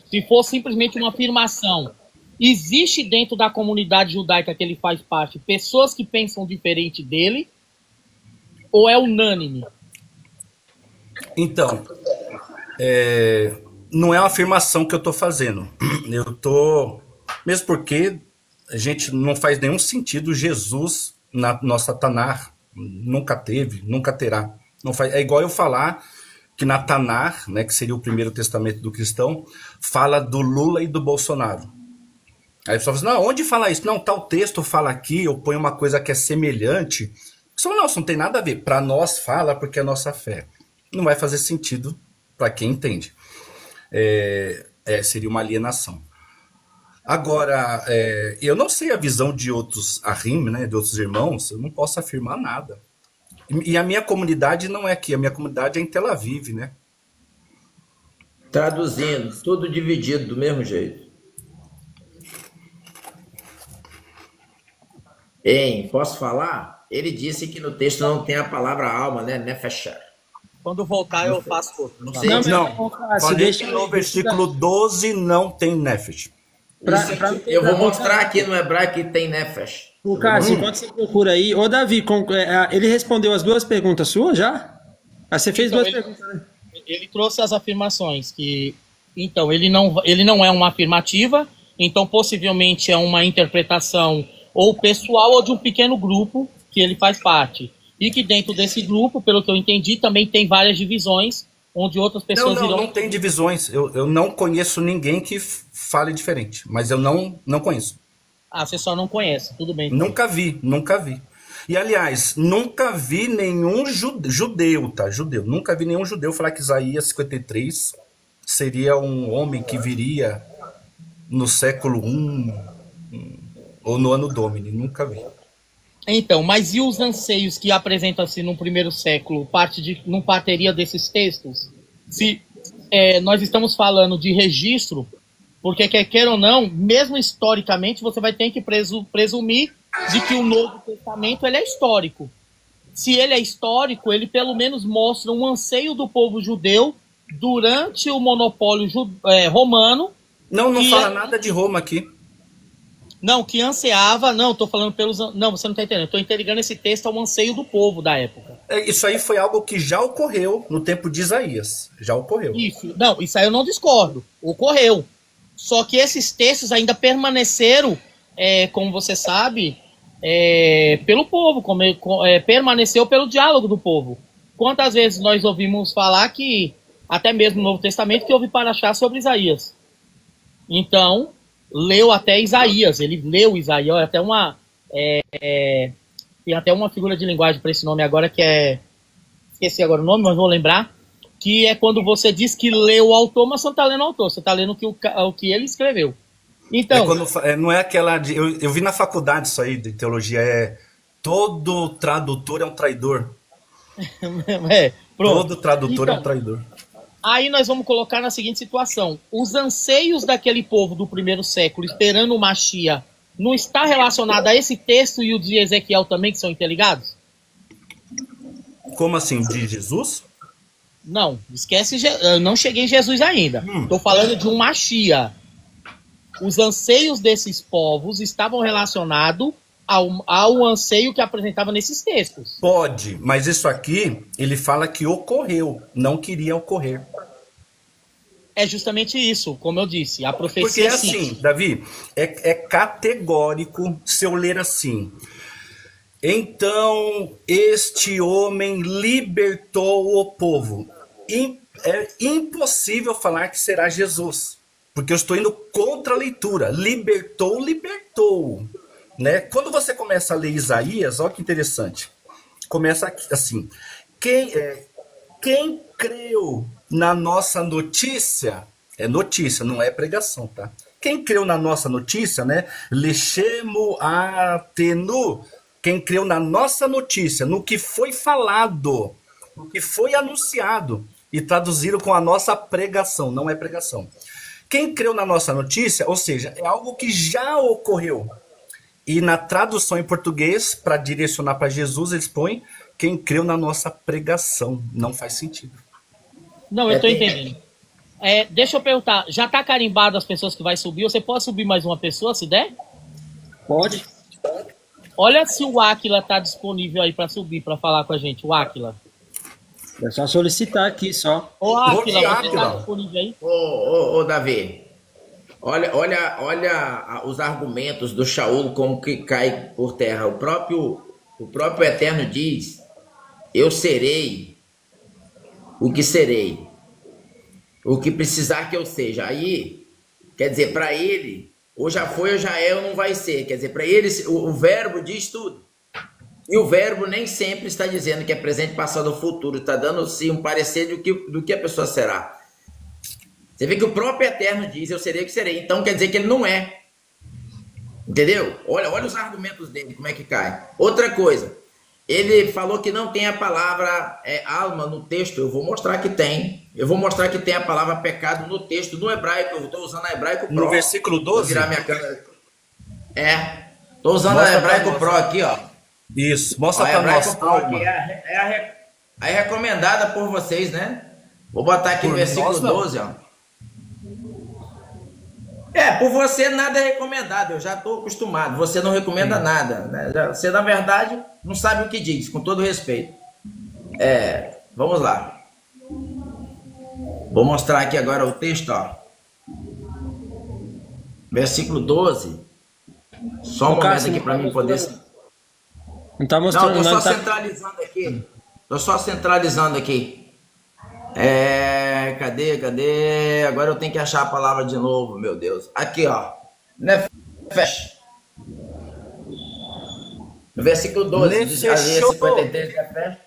se for simplesmente uma afirmação, existe dentro da comunidade judaica que ele faz parte pessoas que pensam diferente dele? ou é unânime? Então, não é uma afirmação que eu estou fazendo. Eu estou... Mesmo porque a gente não faz nenhum sentido Jesus na nossa Tanar. Nunca teve, nunca terá. Não faz, é igual eu falar que na Tanar, né, que seria o primeiro testamento do cristão, fala do Lula e do Bolsonaro. Aí a pessoa fala assim, não, onde fala isso? Não, tal texto fala aqui, eu ponho uma coisa que é semelhante. Só não, isso não tem nada a ver. Para nós fala porque é nossa fé. Não vai fazer sentido para quem entende. Seria uma alienação. Agora, eu não sei a visão de outros Ahim, né, de outros irmãos, eu não posso afirmar nada. E a minha comunidade não é aqui, a minha comunidade é em Tel Aviv, né? Traduzindo, tudo dividido do mesmo jeito. Hein, posso falar? Ele disse que no texto não tem a palavra alma, né? Nefesh. Quando voltar, eu faço outro. Não sei. Não, falei que no versículo 12 não tem Nefesh. Eu vou mostrar aqui no hebraico que tem Nefesh. O Cássio, enquanto você procura aí, ô Davi, ele respondeu as duas perguntas suas já? Você fez Então, duas perguntas, né? Ele trouxe as afirmações que, então, ele não é uma afirmativa, então possivelmente é uma interpretação ou pessoal ou de um pequeno grupo que ele faz parte. E que dentro desse grupo, pelo que eu entendi, também tem várias divisões, onde outras pessoas irão... Não tem divisões. Eu não conheço ninguém que fale diferente, mas eu não conheço. Ah, você só não conhece, tudo bem. Nunca vi. E, aliás, nunca vi nenhum judeu, tá? Nunca vi nenhum judeu falar que Isaías 53 seria um homem que viria no século I ou no ano Domini. Nunca vi. Então, mas e os anseios que apresentam-se no primeiro século? Não partiria desses textos? Se nós estamos falando de registro, porque quer ou não, mesmo historicamente, você vai ter que presumir de que o Novo Testamento ele é histórico. Se ele é histórico, ele pelo menos mostra um anseio do povo judeu durante o monopólio romano. Não fala nada de Roma aqui. Não, que ansiava, tô falando pelos... Não, você não está entendendo. Estou interligando esse texto ao anseio do povo da época. Isso aí foi algo que já ocorreu no tempo de Isaías. Já ocorreu. Isso aí eu não discordo. Ocorreu. Só que esses textos ainda permaneceram, como você sabe, pelo povo, permaneceu pelo diálogo do povo. Quantas vezes nós ouvimos falar que, até mesmo no Novo Testamento, que houve paraxá sobre Isaías. Então, leu até Isaías, ele leu Isaías, tem até uma figura de linguagem para esse nome agora, que esqueci agora o nome, mas vou lembrar, que é quando você diz que leu o autor, mas você não está lendo o autor, você está lendo o que ele escreveu. Então, não é aquela... Eu vi na faculdade isso aí, de teologia, todo tradutor é um traidor. Pronto. Todo tradutor é um traidor. Aí nós vamos colocar na seguinte situação. Os anseios daquele povo do primeiro século, esperando o Mashiach, não está relacionado a esse texto e o de Ezequiel também, que são interligados? Como assim? De Jesus? Não, esquece, eu não cheguei em Jesus ainda. Estou falando de um Mashiach. Os anseios desses povos estavam relacionados ao anseio que apresentava nesses textos. Pode, mas isso aqui, ele fala que ocorreu, não queria ocorrer. É justamente isso, como eu disse, a profecia... Porque é assim, Davi, é categórico se eu ler assim. Então, este homem libertou o povo. É impossível falar que será Jesus, porque eu estou indo contra a leitura. Libertou. Né? Quando você começa a ler Isaías, olha que interessante. Começa assim: quem creu na nossa notícia, é notícia, não é pregação, tá? Quem creu na nossa notícia, né? Lechemo atenu. Quem creu na nossa notícia, no que foi falado, no que foi anunciado, e traduziram com a nossa pregação, não é pregação. Quem creu na nossa notícia, ou seja, é algo que já ocorreu. E na tradução em português, para direcionar para Jesus, eles põem quem creu na nossa pregação. Não faz sentido. Não, eu estou entendendo. Deixa eu perguntar, já está carimbado as pessoas que vai subir? Você pode subir mais uma pessoa, se der? Pode. Olha se o Áquila tá disponível aí para subir, para falar com a gente. O Áquila. É só solicitar aqui, só. Ô, Áquila, você Áquila. tá disponível aí? Ô, Davi, olha os argumentos do Shaul como que cai por terra. O próprio Eterno diz: eu serei o que serei, o que precisar que eu seja. Aí, quer dizer, para ele, ou já foi ou já é ou não vai ser. Quer dizer, para ele, o verbo diz tudo. E o verbo nem sempre está dizendo que é presente, passado ou futuro. Está dando sim um parecer do que a pessoa será. Você vê que o próprio Eterno diz: eu serei o que serei. Então quer dizer que ele não é. Entendeu? Olha os argumentos dele, como é que cai. Outra coisa, ele falou que não tem a palavra alma no texto. Eu vou mostrar que tem. Eu vou mostrar que tem a palavra pecado no texto, no hebraico. Eu estou usando a hebraico pro. No versículo 12? Vou virar minha câmera. Estou usando a hebraico pro aqui, ó. Isso, mostra Ó, para nós. Pro aqui é recomendada por vocês, né? Vou botar aqui no versículo nós, não. 12, ó. Por você nada é recomendado, eu já estou acostumado. Você não recomenda nada, né? Você, na verdade, não sabe o que diz, com todo respeito. Vamos lá. Vou mostrar aqui agora o texto, ó. Versículo 12. Só um momento aqui para mim poder... Não tá Não, mostrando, estou não. só Tá... centralizando aqui. Estou só centralizando aqui. Cadê? Agora eu tenho que achar a palavra de novo, meu Deus. Aqui, ó. Nefesh. No versículo 12. Nefesh. 53, Nefesh.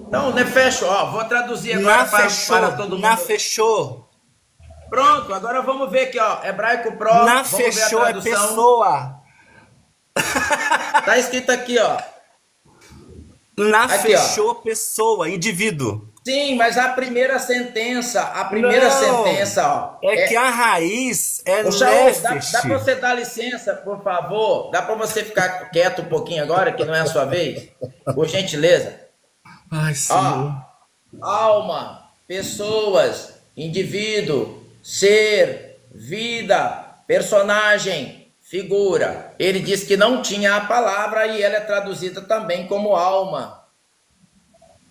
Então, Nefesh, ó. Vou traduzir agora para todo mundo. Na fechou. Pronto, agora vamos ver aqui, ó. Hebraico Pro. Na vamos ver a fechou é tradução. pessoa. Tá escrito aqui, ó. Na Aqui, fechou pessoa, indivíduo. Sim, mas a primeira sentença, ó. É que a raiz é Ô, Shaul, nefesh. dá pra você dar licença, por favor? Dá pra você ficar quieto um pouquinho agora, que não é a sua vez? Por gentileza. Ai, Senhor. Ó, alma, pessoas, indivíduo, ser, vida, personagem, figura. Ele diz que não tinha a palavra e ela é traduzida também como alma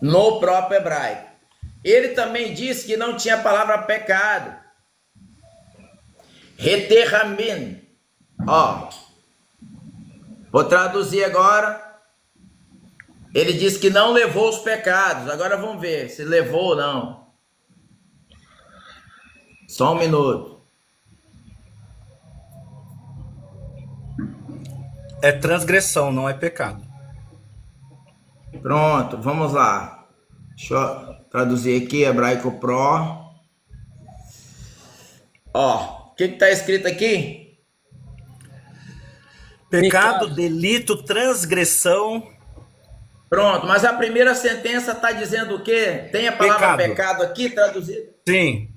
no próprio hebraico. Ele também disse que não tinha a palavra pecado. Reterramin. Ó. Vou traduzir agora. Ele disse que não levou os pecados. Agora vamos ver se levou ou não. Só um minuto. É transgressão, não é pecado. Pronto, vamos lá. Deixa eu traduzir aqui, hebraico pro. Ó, o que está escrito aqui? Pecado, delito, transgressão. Pronto, mas a primeira sentença está dizendo o quê? Tem a palavra pecado aqui traduzida? Sim.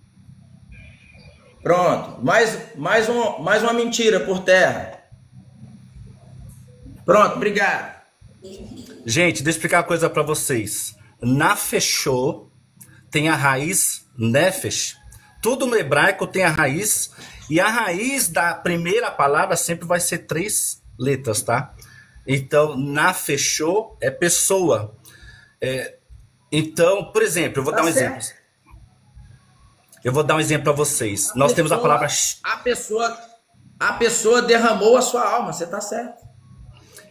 Pronto, mais uma mentira por terra. Pronto, obrigado. Gente, deixa eu explicar uma coisa para vocês. Na fechou tem a raiz nefesh. Tudo no hebraico tem a raiz. E a raiz da primeira palavra sempre vai ser 3 letras, tá? Então, na fechou é pessoa. Então, por exemplo, eu vou dar um exemplo. Eu vou dar um exemplo para vocês. Nós temos a palavra... A pessoa derramou a sua alma, você tá certo.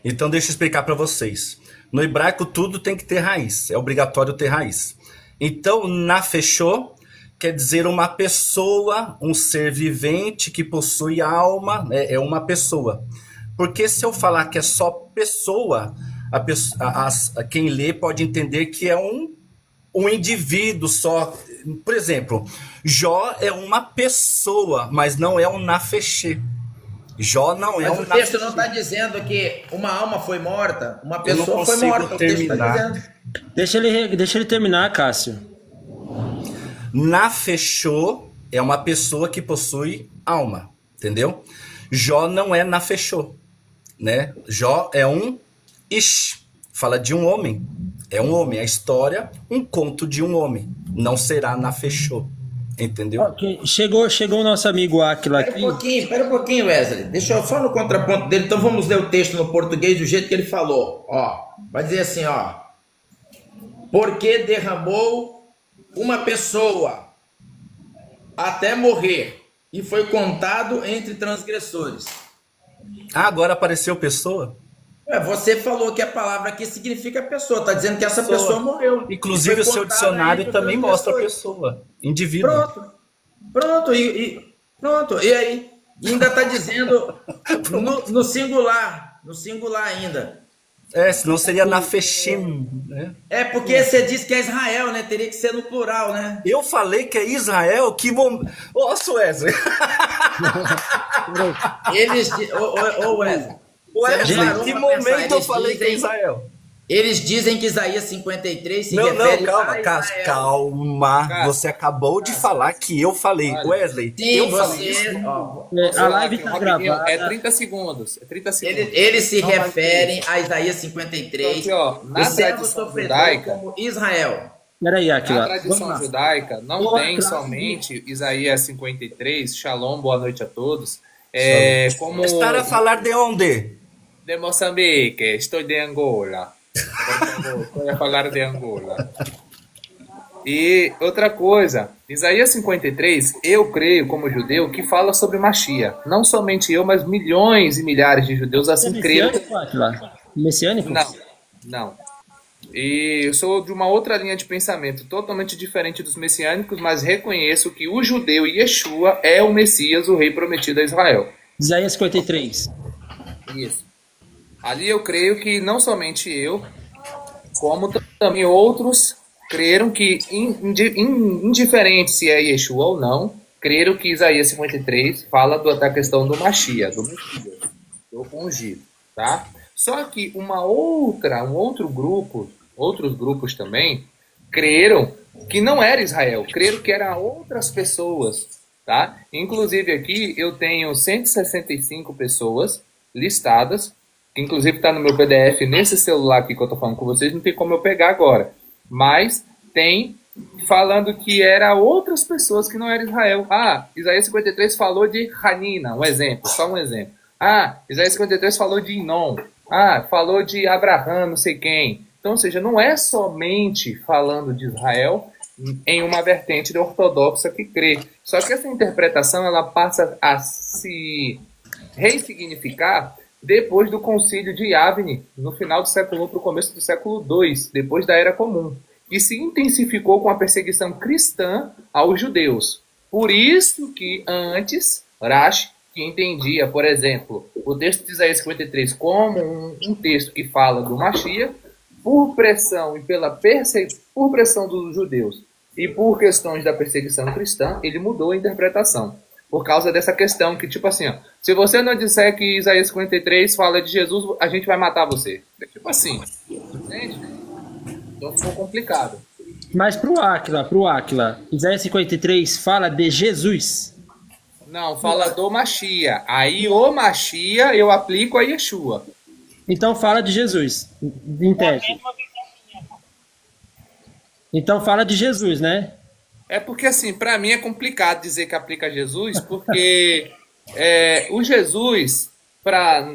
Então, deixa eu explicar para vocês. No hebraico, tudo tem que ter raiz. É obrigatório ter raiz. Então, na fechou quer dizer uma pessoa, um ser vivente que possui alma, é uma pessoa. Porque se eu falar que é só pessoa, quem lê pode entender que é um indivíduo só. Por exemplo, Jó é uma pessoa, mas não é um nafeshê. Jó não é mas um o texto não está dizendo que uma alma foi morta, uma Eu não pessoa foi consigo morta. O texto está terminar. dizendo. Deixa ele terminar, Cássio. Nafeshô é uma pessoa que possui alma, entendeu? Jó não é nafeshô, né? Jó é um ish, fala de um homem. É um homem, a história, um conto de um homem. Não será nafeshô, Entendeu? Ok, chegou o nosso amigo Aquila aqui. Pera um pouquinho, Wesley. Deixa eu só no contraponto dele. Então vamos ler o texto no português do jeito que ele falou. Ó, vai dizer assim, ó. Porque derramou uma pessoa até morrer e foi contado entre transgressores. Ah, agora apareceu pessoa? Você falou que a palavra aqui significa pessoa. Está dizendo que essa pessoa morreu. Inclusive o seu dicionário também mostra a pessoa, indivíduo. Pronto. Pronto. E aí? E ainda está dizendo no singular. No singular ainda. Senão seria Nafeshim, né? Porque você disse que é Israel, né? Teria que ser no plural, né? Eu falei que é Israel, que bom. Nossa, Wesley. Wesley, que momento eu falei que é Israel? Eles dizem que Isaías 53 se refere a Israel. Calma. Você acabou de falar que eu falei. Wesley, sim, a live tá gravada. É 30 segundos. Eles se referem a Isaías 53. Aqui, ó, na tradição judaica, como Israel. Peraí, Aquila. Na tradição judaica, não tem somente Isaías 53, Shalom, boa noite a todos. Como... Estar a falar de onde? De Moçambique, estou de Angola. Estou a falar de Angola. E outra coisa, Isaías 53, eu creio como judeu que fala sobre Machia. Não somente eu, mas milhões e milhares de judeus assim creram. Messiânico? Não. E eu sou de uma outra linha de pensamento, totalmente diferente dos messiânicos, mas reconheço que o judeu Yeshua é o Messias, o rei prometido a Israel. Isaías 53. Isso. Ali eu creio que não somente eu, como também outros creram que, indiferente se é Yeshua ou não, creram que Isaías 53 fala da questão do Machia, do Messias, do ungido, tá? Só que outros grupos também, creram que não era Israel, creram que eram outras pessoas, tá? Inclusive aqui eu tenho 165 pessoas listadas, que inclusive está no meu PDF nesse celular aqui que eu estou falando com vocês, não tem como eu pegar agora. Mas tem falando que era outras pessoas que não era Israel. Isaías 53 falou de Hanina, só um exemplo. Isaías 53 falou de Inom. Falou de Abraão, não sei quem. Então, ou seja, não é somente falando de Israel em uma vertente ortodoxa que crê. Só que essa interpretação ela passa a se ressignificar depois do concílio de Yavne, no final do século I para o começo do século II, depois da Era Comum, e se intensificou com a perseguição cristã aos judeus. Por isso que antes, Rashi, que entendia, por exemplo, o texto de Isaías 53 como um texto que fala do Machia, por pressão por pressão dos judeus e por questões da perseguição cristã, ele mudou a interpretação. Por causa dessa questão que, tipo assim, se você não disser que Isaías 53 fala de Jesus, a gente vai matar você. É tipo assim, entende? Então ficou complicado. Mas pro Aquila, Isaías 53 fala de Jesus. Não, fala do Machia. Aí o Machia eu aplico a Yeshua. Então fala de Jesus, em tese. Então fala de Jesus, né? É porque, assim, para mim é complicado dizer que aplica a Jesus, porque o Jesus,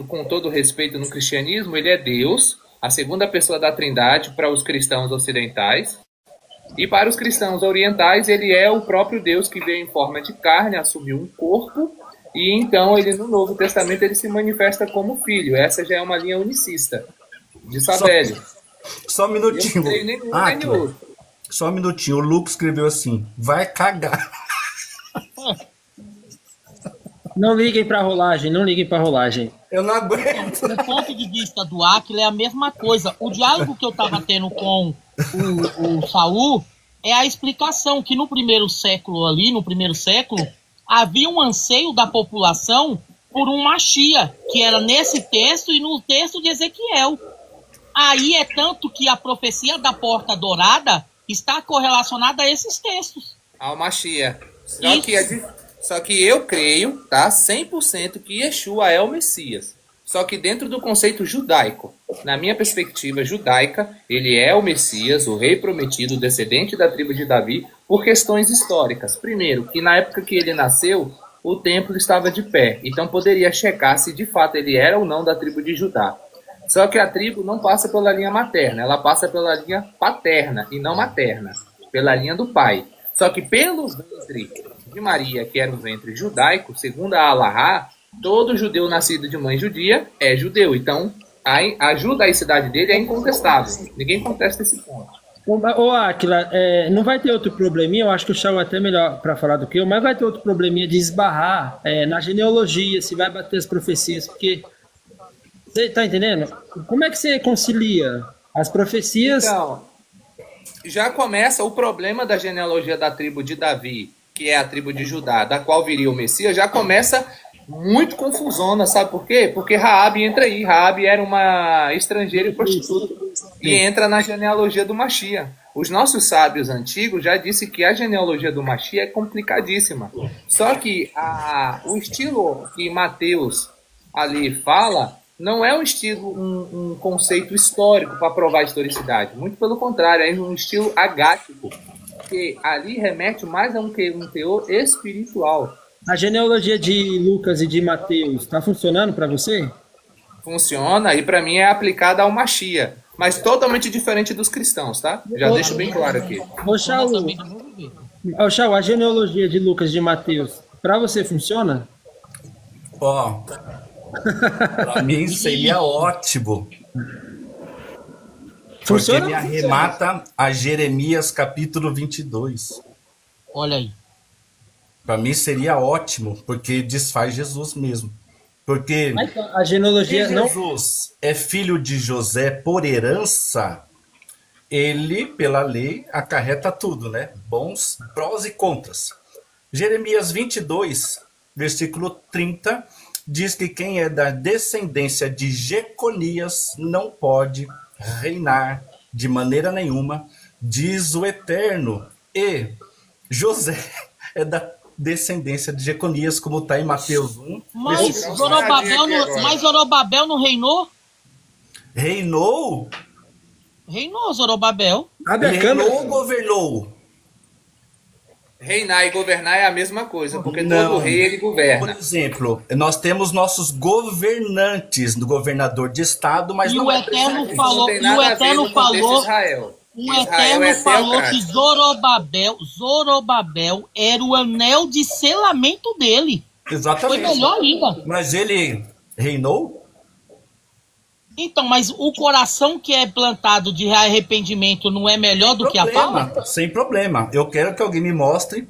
com todo respeito no cristianismo, ele é Deus, a segunda pessoa da Trindade para os cristãos ocidentais, e para os cristãos orientais ele é o próprio Deus que veio em forma de carne, assumiu um corpo, e então ele no Novo Testamento ele se manifesta como filho. Essa já é uma linha unicista de Sabélio. Só um minutinho. Só um minutinho, o Luke escreveu assim, vai cagar. Não liguem pra rolagem. Eu não aguento. Do ponto de vista do Aquila é a mesma coisa. O diálogo que eu tava tendo com o Saul é a explicação que no primeiro século, havia um anseio da população por um Machia, que era nesse texto e no texto de Ezequiel. Aí é tanto que a profecia da Porta Dourada está correlacionada a esses textos. Ao Machia. Só que eu creio, tá, 100% que Yeshua é o Messias. só que dentro do conceito judaico. Na minha perspectiva judaica, ele é o Messias, o rei prometido, descendente da tribo de Davi, por questões históricas. Primeiro, que na época que ele nasceu, o templo estava de pé, então poderia checar se de fato ele era ou não da tribo de Judá. Só que a tribo não passa pela linha materna, ela passa pela linha paterna e não materna, pela linha do pai. Só que pelo ventre de Maria, que era um ventre judaico, segundo a Alahá, todo judeu nascido de mãe judia é judeu. Então, a judaicidade dele é incontestável. Ninguém contesta esse ponto. Ô, Átila, não vai ter outro probleminha, eu acho que o Shaul é até melhor para falar do que eu, mas vai ter outro probleminha de esbarrar na genealogia, se vai bater as profecias, porque você tá entendendo? Como é que você concilia as profecias? Então, já começa o problema da genealogia da tribo de Davi, que é a tribo de Judá, da qual viria o Messias, já começa muito confusona, sabe por quê? Porque Raabe entra aí. Raabe era uma estrangeira e prostituta e entra na genealogia do Machia. Os nossos sábios antigos já disseram que a genealogia do Machia é complicadíssima. Só que o estilo que Mateus ali fala não é um estilo, um conceito histórico para provar a historicidade. Muito pelo contrário, é um estilo agático, que ali remete mais a um teor espiritual. A genealogia de Lucas e de Mateus está funcionando para você? Funciona, e para mim é aplicada ao Machia, mas totalmente diferente dos cristãos, tá? Já deixo bem claro aqui. Ô, Shaul, a genealogia de Lucas e de Mateus, para você funciona? Ó, pra mim seria ótimo. Funciona? Porque me arremata a Jeremias capítulo 22. Olha aí. Para mim seria ótimo, porque desfaz Jesus mesmo. Porque A genealogia se não... Jesus é filho de José por herança, ele, pela lei, acarreta tudo, né? Bons, prós e contras. Jeremias 22, versículo 30, diz que quem é da descendência de Jeconias não pode reinar de maneira nenhuma, diz o Eterno. E José é da descendência de Jeconias, como está em Mateus 1. Mas Zorobabel não reinou? Reinou? Reinou Zorobabel. Reinou ou governou? Reinar e governar é a mesma coisa, porque Não. todo rei ele Por governa. exemplo, nós temos nossos governantes, do governador de estado, mas E não o é Eterno presidente. falou, Não tem nada a ver no contexto Israel. o Israel Eterno é falou que teocrático. Zorobabel era o anel de selamento dele. Foi Exatamente. melhor ainda. Mas ele reinou? Então, mas o coração que é plantado de arrependimento não é melhor do que a fala? Sem problema. Eu quero que alguém me mostre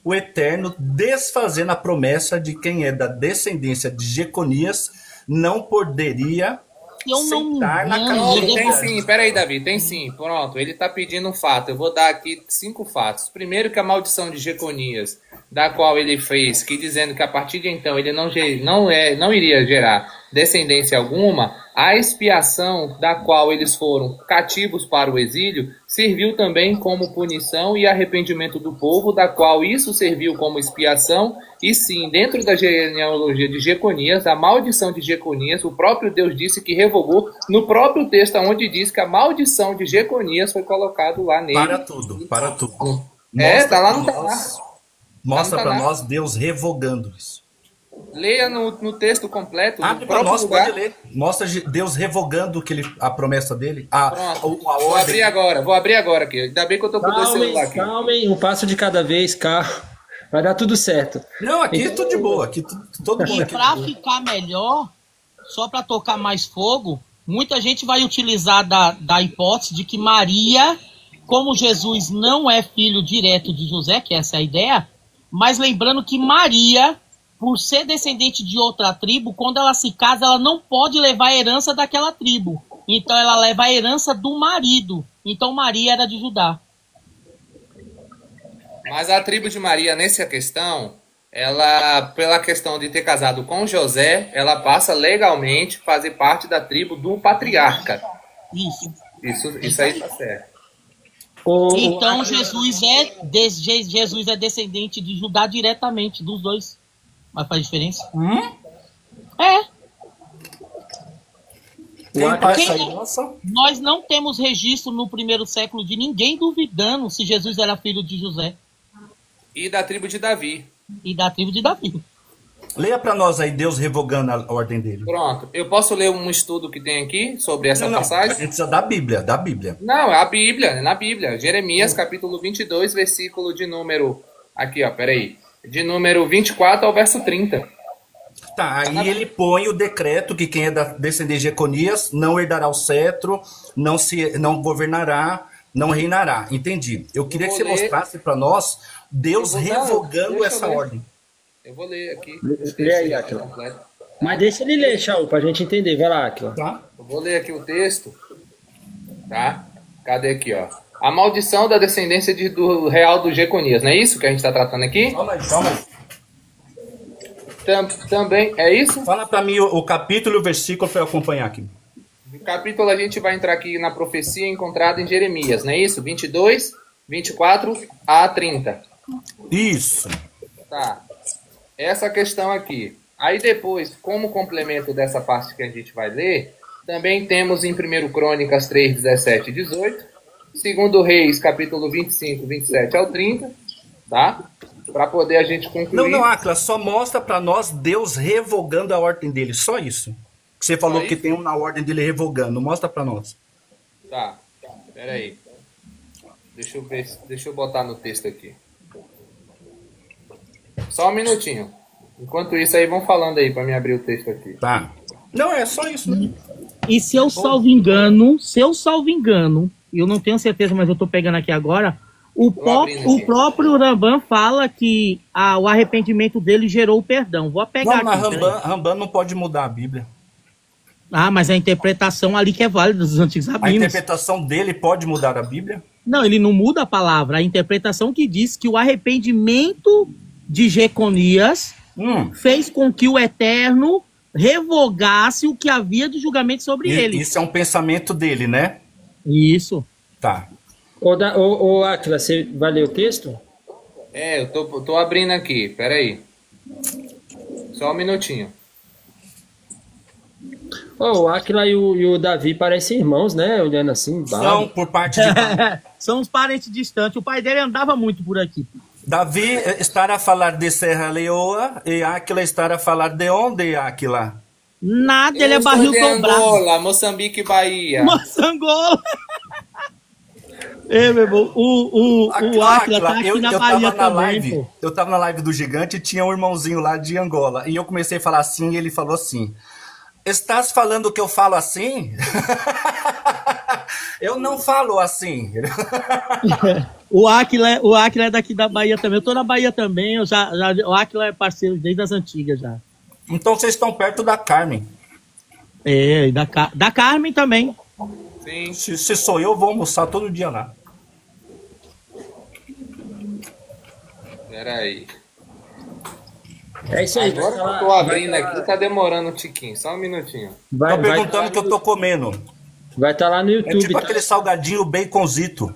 o Eterno desfazendo a promessa de quem é da descendência de Jeconias não poderia Eu não sentar na engano, Não, cadeira. tem sim, peraí, Davi, tem sim. Pronto, ele está pedindo um fato. Eu vou dar aqui 5 fatos. Primeiro, que a maldição de Jeconias, da qual ele fez, que dizendo que a partir de então ele não iria gerar descendência alguma, a expiação da qual eles foram cativos para o exílio serviu também como punição e arrependimento do povo, da qual isso serviu como expiação. E sim, dentro da genealogia de Jeconias, a maldição de Jeconias, o próprio Deus disse que revogou no próprio texto onde diz que a maldição de Jeconias foi colocado lá nele. Para tudo, para tudo. Tá lá no pra Taná. nós, mostra Tá no para Taná. nós Deus revogando isso. Leia no texto completo, Abre no para próprio nós, lugar. pode ler. Mostra Deus revogando a promessa dele. Pronto, A vou abrir ordem. agora aqui. Ainda bem que eu tô com dois celulares aqui. Calmem, um passo de cada vez, calma. Vai dar tudo certo. Não, aqui é tudo de boa. Aqui todo mundo E aqui. para ficar melhor, só para tocar mais fogo, muita gente vai utilizar da hipótese de que Maria, como Jesus não é filho direto de José, que essa é a ideia, mas lembrando que Maria, por ser descendente de outra tribo, quando ela se casa, ela não pode levar a herança daquela tribo. Então ela leva a herança do marido. Então Maria era de Judá. Mas a tribo de Maria, nessa questão, ela, pela questão de ter casado com José, ela passa legalmente a fazer parte da tribo do patriarca. Isso. Isso aí tá certo. Então Jesus é descendente de Judá diretamente, dos dois. Mas faz diferença? É. Quem Aquila- faz essa nossa? Nós não temos registro no primeiro século de ninguém duvidando se Jesus era filho de José E da tribo de Davi. e da tribo de Davi. Leia para nós aí, Deus revogando a ordem dele. Pronto. Eu posso ler um estudo que tem aqui sobre essa Não, a passagem? gente precisa da Bíblia, da Bíblia. Não, é a Bíblia, é na Bíblia. Jeremias, capítulo 22, versículo de número... Aqui, ó, peraí. De número 24 ao verso 30. Tá, aí ele põe o decreto que quem é da descendência de Jeconias não herdará o cetro, não governará, não reinará. Entendi. Eu queria que você vou ler. mostrasse para nós Deus Eu vou- revogando deixa eu essa ler. ordem. Eu vou ler aqui. Lê aí, Aquila. Mas deixa ele ler, Shaul, pra gente entender. Vai lá, Aquila. Tá? Eu vou ler aqui o texto. Tá? Cadê aqui, ó? A maldição da descendência do real do Jeconias. Não é isso que a gente está tratando aqui? Toma aí. Também, é isso? Fala para mim o capítulo e o versículo para eu acompanhar aqui. No capítulo a gente vai entrar aqui na profecia encontrada em Jeremias, não é isso? 22, 24 a 30. Isso. Tá. Essa questão aqui. Aí depois, como complemento dessa parte que a gente vai ler, também temos em 1 Crônicas 3, 17 e 18, 2 Reis, capítulo 25, 27 ao 30, tá? Para poder a gente concluir. Não, Aquila, só mostra para nós Deus revogando a ordem dele, só isso. Que você falou Só que isso? tem um na ordem dele revogando, mostra para nós. Tá, peraí. Deixa eu ver, deixa eu botar no texto aqui. Só um minutinho. Enquanto isso aí, vão falando aí para me abrir o texto aqui. Tá. Não, é só isso, né? E se eu salvo engano, eu não tenho certeza, mas eu tô pegando aqui agora, o próprio Rambam fala que o arrependimento dele gerou o perdão. Vou pegar Não, mas aqui. Rambam não pode mudar a Bíblia. Ah, mas a interpretação ali que é válida dos antigos A rabinos. interpretação dele pode mudar a Bíblia? Não, ele não muda a palavra. A interpretação que diz que o arrependimento de Jeconias fez com que o Eterno revogasse o que havia de julgamento sobre ele. Isso é um pensamento dele, né? Isso. Tá. Ô, Aquila, você vai ler o texto? É, eu tô abrindo aqui, peraí. Só um minutinho. O Aquila e o Davi parecem irmãos, né? Olhando assim, São por parte de São uns parentes distantes. O pai dele andava muito por aqui. Davi estará a falar de Serra Leoa e Aquila estará a falar de onde, Aquila? Nada, ele é Eu sou barril de dobrado. Angola, Moçambique, Bahia. Moçangola. Meu irmão, o Aquila tá aqui na Bahia também, pô. Eu tava na live do Gigante e tinha um irmãozinho lá de Angola. E eu comecei a falar assim e ele falou assim: estás falando que eu falo assim? Eu não falo assim. O Aquila é daqui da Bahia também. Eu tô na Bahia também. O Aquila é parceiro desde as antigas já. Então vocês estão perto da Carmen. É, da Carmen também. Sim. Se sou eu, vou almoçar todo dia lá. Peraí. É isso aí. Agora que eu tô abrindo aqui, tá demorando um tiquinho. Só um minutinho. Tô perguntando o que eu tô comendo. Vai estar lá no É YouTube. tipo aquele salgadinho baconzito.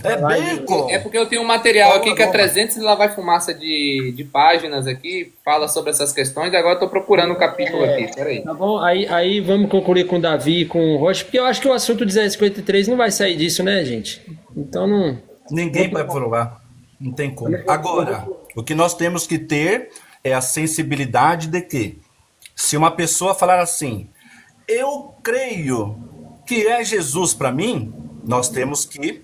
É bacon! É porque eu tenho um material aqui que é 300 e lá vai fumaça de páginas aqui, fala sobre essas questões, e agora eu tô procurando o capítulo aqui, peraí. Tá bom, aí vamos concluir com o Davi e com o Rocha, porque eu acho que o assunto de 53 não vai sair disso, né, gente? Então não... Ninguém vai provar. Não tem como. Agora, o que nós temos que ter é a sensibilidade de que, se uma pessoa falar assim, eu creio que é Jesus para mim, nós temos que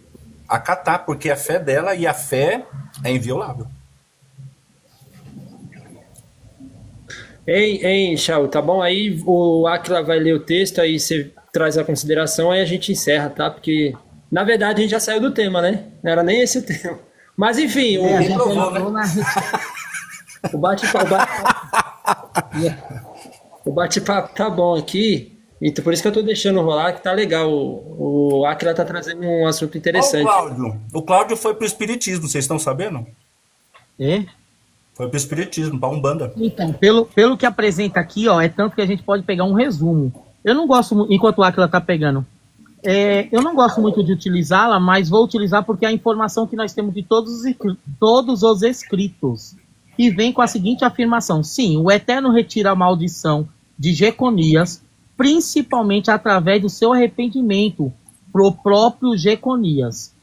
acatar, porque a fé dela e a fé é inviolável. Hein, Shaul, tá bom? Aí o Aquila vai ler o texto, aí você traz a consideração, aí a gente encerra, tá? Porque, na verdade, a gente já saiu do tema, né? Não era nem esse o tema. Mas, enfim, o bate-papo tá bom aqui. Então, por isso que eu tô deixando rolar, que tá legal. O Aquila tá trazendo um assunto interessante. O Cláudio foi pro espiritismo, vocês estão sabendo? É? Foi pro espiritismo, pra Umbanda. Então, pelo que apresenta aqui, ó, é tanto que a gente pode pegar um resumo. Eu não gosto, enquanto o Aquila tá pegando, eu não gosto muito de utilizá-la, mas vou utilizar porque é a informação que nós temos de todos os escritos. E vem com a seguinte afirmação: sim, o Eterno retira a maldição de Jeconias, principalmente através do seu arrependimento pro próprio Jeconias,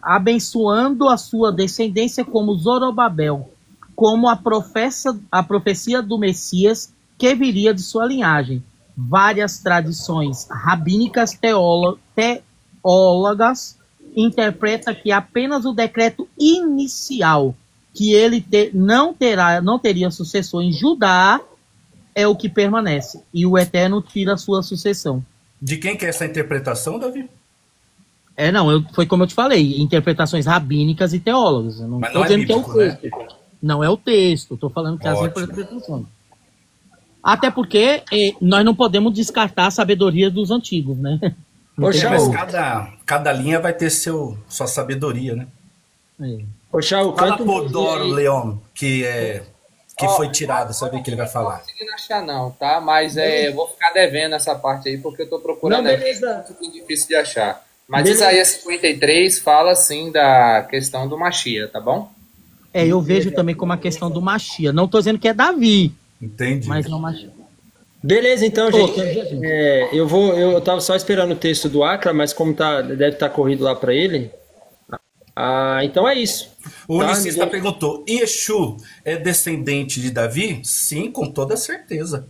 abençoando a sua descendência como Zorobabel, como a profecia do Messias que viria de sua linhagem. Várias tradições rabínicas teólogas interpretam que apenas o decreto inicial, que ele não teria sucessor em Judá, é o que permanece, e o Eterno tira a sua sucessão. De quem que é essa interpretação, Davi? Foi como eu te falei, interpretações rabínicas e teólogas. Eu não estou dizendo bíblico, que é o texto. Né? Não é o texto, estou falando que é as interpretações. Até porque nós não podemos descartar a sabedoria dos antigos, né? Mas cada linha vai ter sua sabedoria, né? Fala pro Doro Leon, que foi tirado, sabe o que ele vai falar? Não tô conseguindo achar não, tá? Mas vou ficar devendo essa parte aí, porque eu tô procurando. Não, beleza. É muito difícil de achar. Mas Isaías 53 fala, sim, da questão do Machia, tá bom? Eu vejo também como a questão do Machia. Não tô dizendo que é Davi. Entendi. Mas não Machia. Beleza, então, gente. Eu tava só esperando o texto do Acra, mas como deve estar corrido lá para ele. Então é isso. O Unicista perguntou: Yeshu é descendente de Davi? Sim, com toda certeza.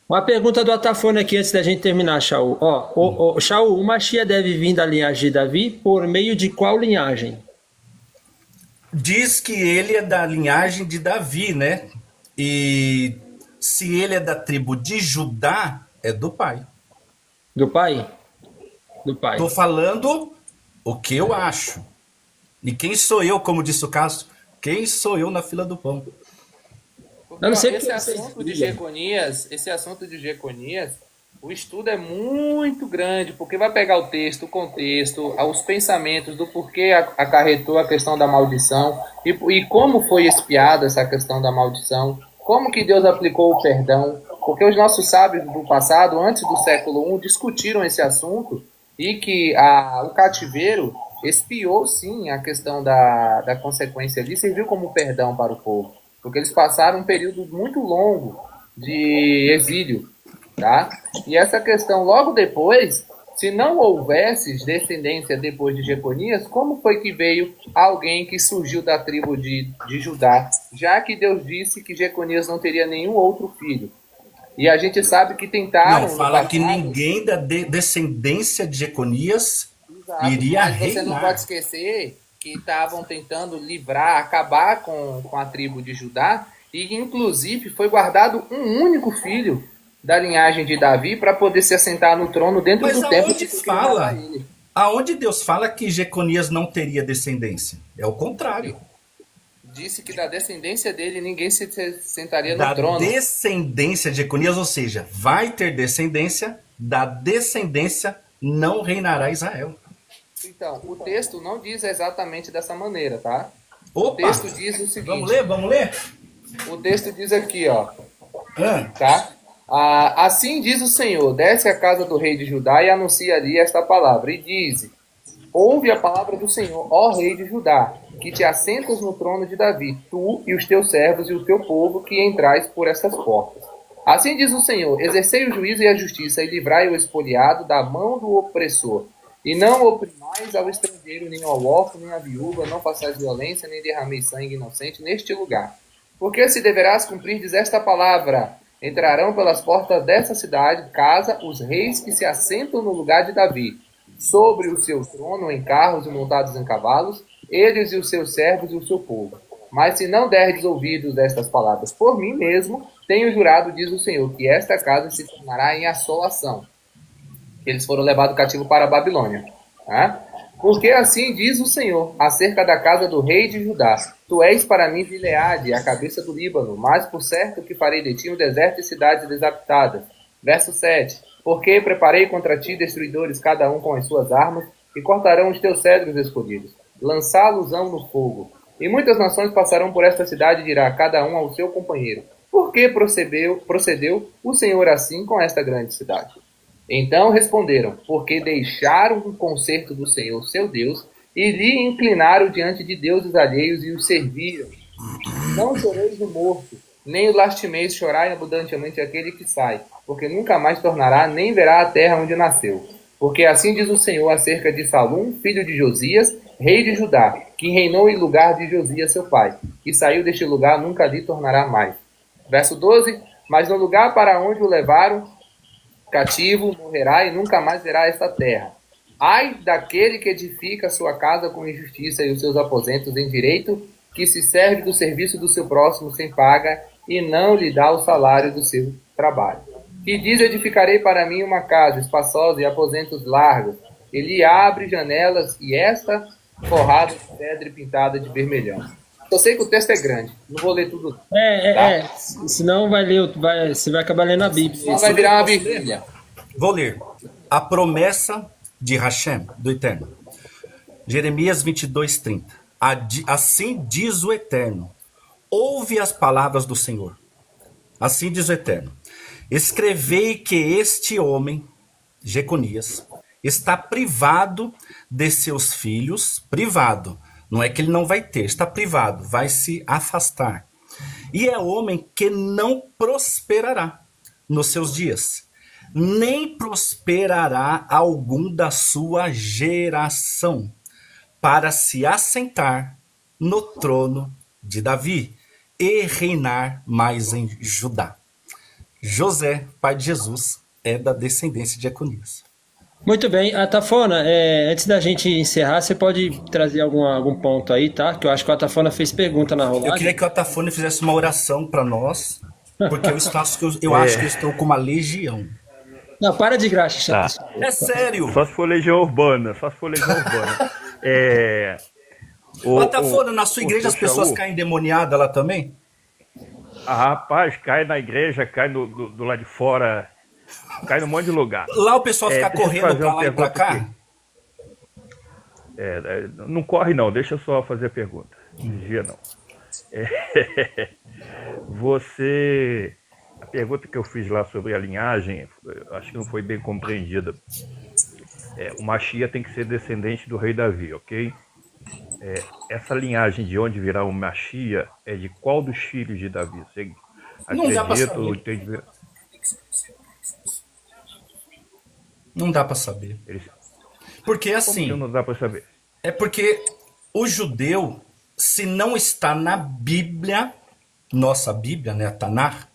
Uma pergunta do Atafone aqui antes da gente terminar, Shaul. Shaul, o Machia deve vir da linhagem de Davi por meio de qual linhagem? Diz que ele é da linhagem de Davi, né? E se ele é da tribo de Judá, é do pai. Do pai? Do pai. Tô falando o que eu acho. E quem sou eu, como disse o Castro? Quem sou eu na fila do pão? Eu não sei esse assunto de Jeconias, o estudo é muito grande, porque vai pegar o texto, o contexto, os pensamentos do porquê acarretou a questão da maldição e como foi expiada essa questão da maldição, como que Deus aplicou o perdão, porque os nossos sábios do passado, antes do século I, discutiram esse assunto e que o cativeiro expiou sim a questão da consequência ali, serviu como perdão para o povo. Porque eles passaram um período muito longo de exílio, tá? E essa questão, logo depois, se não houvesse descendência depois de Jeconias, como foi que veio alguém que surgiu da tribo de Judá? Já que Deus disse que Jeconias não teria nenhum outro filho. E a gente sabe que tentaram... Não, fala que ninguém da descendência de Jeconias iria reinar. Você não pode esquecer que estavam tentando acabar com a tribo de Judá, e inclusive foi guardado um único filho da linhagem de Davi para poder se assentar no trono dentro do templo. Aonde Deus fala que Jeconias não teria descendência? É o contrário. Disse que da descendência dele ninguém se sentaria no trono. Da descendência de Jeconias, ou seja, vai ter descendência, da descendência não reinará Israel. Então, o texto não diz exatamente dessa maneira, tá? Opa, o texto diz o seguinte... Vamos ler? O texto diz aqui, ó. Tá? Assim diz o Senhor, desce à casa do rei de Judá e anuncia ali esta palavra. E diz, ouve a palavra do Senhor, ó rei de Judá, que te assentas no trono de Davi, tu e os teus servos e o teu povo que entrais por estas portas. Assim diz o Senhor, exercei o juízo e a justiça e livrai o expoliado da mão do opressor. E não oprimais ao estrangeiro, nem ao órfão, nem à viúva, não façais violência, nem derrameis sangue inocente neste lugar. Porque se deverás cumprir, diz esta palavra, entrarão pelas portas dessa cidade, casa, os reis que se assentam no lugar de Davi, sobre o seu trono, em carros e montados em cavalos, eles e os seus servos e o seu povo. Mas se não derdes ouvidos destas palavras por mim mesmo, tenho jurado, diz o Senhor, que esta casa se tornará em assolação. Eles foram levados cativo para a Babilônia. Tá? Porque assim diz o Senhor, acerca da casa do rei de Judá, tu és para mim Gileade, a cabeça do Líbano, mas por certo que farei de ti um deserto e cidades desabitadas. Verso 7. Porque preparei contra ti destruidores, cada um com as suas armas, e cortarão os teus cedros escolhidos, lançá-los-ão no fogo. E muitas nações passarão por esta cidade e dirá, cada um ao seu companheiro, por que procedeu o Senhor assim com esta grande cidade? Então responderam, porque deixaram o conserto do Senhor, seu Deus, e lhe inclinaram diante de deuses alheios e os serviram. Não choreis o morto, nem o lastimeis, chorai abundantemente aquele que sai. porque nunca mais tornará, nem verá a terra onde nasceu. Porque assim diz o Senhor acerca de Salum, filho de Josias, rei de Judá, que reinou em lugar de Josias seu pai, que saiu deste lugar, nunca lhe tornará mais. Verso 12, mas no lugar para onde o levaram cativo, morrerá e nunca mais verá esta terra. Ai daquele que edifica sua casa com injustiça e os seus aposentos em direito, que se serve do serviço do seu próximo sem paga e não lhe dá o salário do seu trabalho. E diz, edificarei para mim uma casa espaçosa e aposentos largos. Ele abre janelas e esta forrada de pedra e pintada de vermelhão. Eu sei que o texto é grande, não vou ler tudo. Senão você vai acabar lendo a Bíblia. Senão vai virar uma Bíblia. Vou ler. A promessa de Hashem, do Eterno. Jeremias 22:30. Assim diz o Eterno. Ouve as palavras do Senhor. Assim diz o Eterno. Escrevei que este homem, Jeconias, está privado de seus filhos, privado. Não é que ele não vai ter, está privado, vai se afastar. E é homem que não prosperará nos seus dias, nem prosperará algum da sua geração, para se assentar no trono de Davi e reinar mais em Judá. José, pai de Jesus, é da descendência de Jeconias. Muito bem. Atafona, antes da gente encerrar, você pode trazer algum ponto aí, tá? Que eu acho que o Atafona fez pergunta na rolagem. Eu queria que o Atafona fizesse uma oração para nós, porque eu acho que eu estou com uma legião. Não, para de graça. Tá. É sério. Só se for legião urbana. Atafona, na sua igreja as pessoas caem endemoniadas lá também? Rapaz, cai na igreja, cai do lado de fora, cai num monte de lugar. Lá o pessoal fica correndo pra lá e pra cá? Não corre não, deixa eu só fazer a pergunta. Vigia não. A pergunta que eu fiz lá sobre a linhagem, acho que não foi bem compreendida. O Mashiach tem que ser descendente do rei Davi, ok? Essa linhagem de onde virá o Mashiach é de qual dos filhos de Davi? Você não dá pra saber. Não dá pra saber. Porque assim... Como que não dá pra saber? É porque o judeu, se não está na Bíblia, nossa Bíblia, né, a Tanar,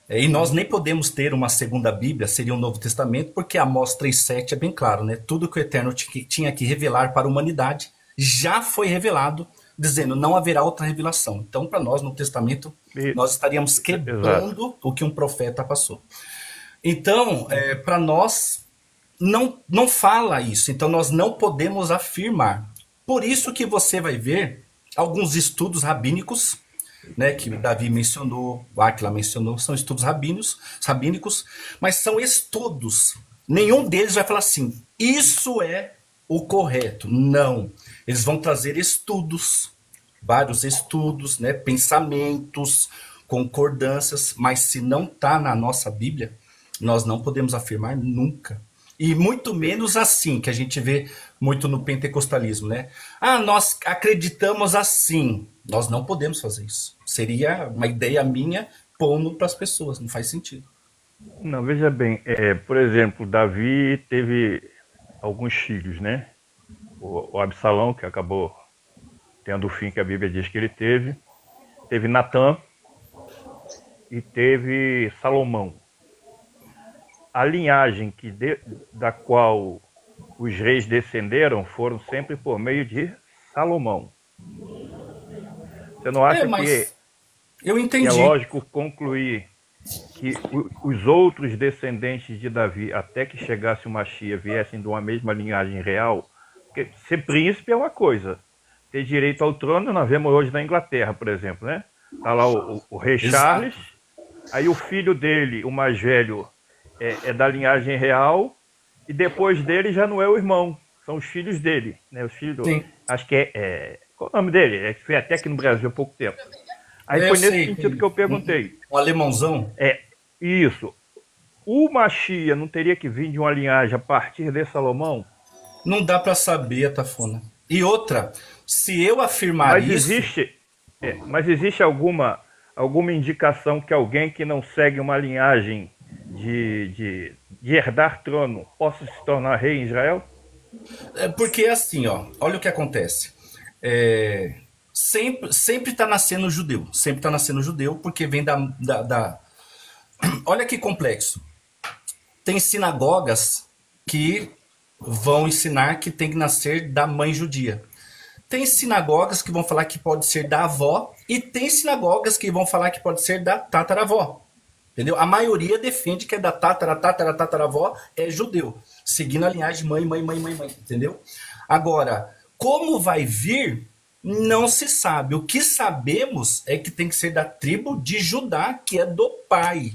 e nós nem podemos ter uma segunda Bíblia, seria o Novo Testamento, porque Amós 3,7 é bem claro, né? Tudo que o Eterno tinha que revelar para a humanidade já foi revelado, dizendo não haverá outra revelação. Então, para nós, no Testamento, nós estaríamos quebrando o que um profeta passou. Então, para nós, não fala isso. Então, nós não podemos afirmar. Por isso que você vai ver alguns estudos rabínicos, né, que Davi mencionou, o Aquila mencionou, são estudos rabínicos, mas são estudos. Nenhum deles vai falar assim, isso é o correto. Não. Eles vão trazer estudos, vários estudos, né, pensamentos, concordâncias, mas se não está na nossa Bíblia, nós não podemos afirmar nunca. E muito menos assim, que a gente vê muito no pentecostalismo, né? Nós acreditamos assim. Nós não podemos fazer isso. Seria uma ideia minha pondo para as pessoas, não faz sentido. Não, veja bem, por exemplo, Davi teve alguns filhos, né? O Absalão, que acabou tendo o fim que a Bíblia diz que ele teve Natã e teve Salomão. A linhagem da qual os reis descenderam foram sempre por meio de Salomão. Você não acha que eu entendi. É lógico concluir que os outros descendentes de Davi, até que chegasse o Mashiach, viessem de uma mesma linhagem real? Porque ser príncipe é uma coisa. Ter direito ao trono, nós vemos hoje na Inglaterra, por exemplo, né? Está lá o rei Charles, aí o filho dele, o mais velho, é da linhagem real, e depois dele já não é o irmão, são os filhos dele, né? Os filhos acho que qual o nome dele? Que foi até aqui no Brasil há pouco tempo. Aí foi nesse sentido que eu perguntei. Um alemãozão? Isso. O Mashiach não teria que vir de uma linhagem a partir de Salomão? Não dá para saber, Atafona. E outra, se eu afirmar mas existe alguma indicação que alguém que não segue uma linhagem de herdar trono possa se tornar rei em Israel? Porque assim, ó, olha o que acontece. Sempre está nascendo judeu. Sempre está nascendo judeu, porque vem da. Olha que complexo. Tem sinagogas que vão ensinar que tem que nascer da mãe judia. Tem sinagogas que vão falar que pode ser da avó, e tem sinagogas que vão falar que pode ser da tataravó. Entendeu? A maioria defende que é da tataravó é judeu, seguindo a linhagem mãe, entendeu? Agora, como vai vir, não se sabe. O que sabemos é que tem que ser da tribo de Judá, que é do pai.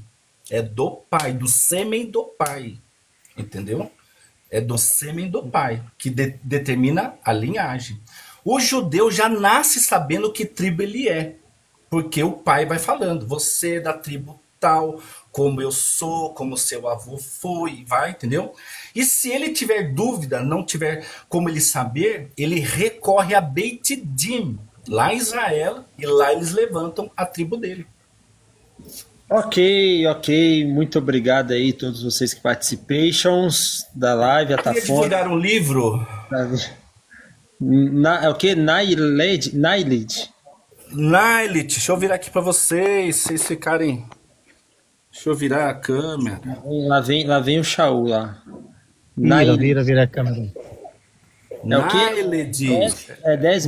É do pai, do sêmen do pai. Entendeu? É do sêmen do pai, que determina a linhagem. O judeu já nasce sabendo que tribo ele é, porque o pai vai falando, você é da tribo tal, como eu sou, como seu avô foi, vai, entendeu? E se ele tiver dúvida, não tiver como ele saber, ele recorre a Beit Din, lá em Israel, e lá eles levantam a tribo dele. Ok. Muito obrigado aí a todos vocês que participaram da live. A Queria divulgar um livro. É o que? Nailed? Deixa eu virar aqui para vocês ficarem... Deixa eu virar a câmera. Lá vem o Shaul lá. Vira a câmera. É o quê? 10 mitos. 10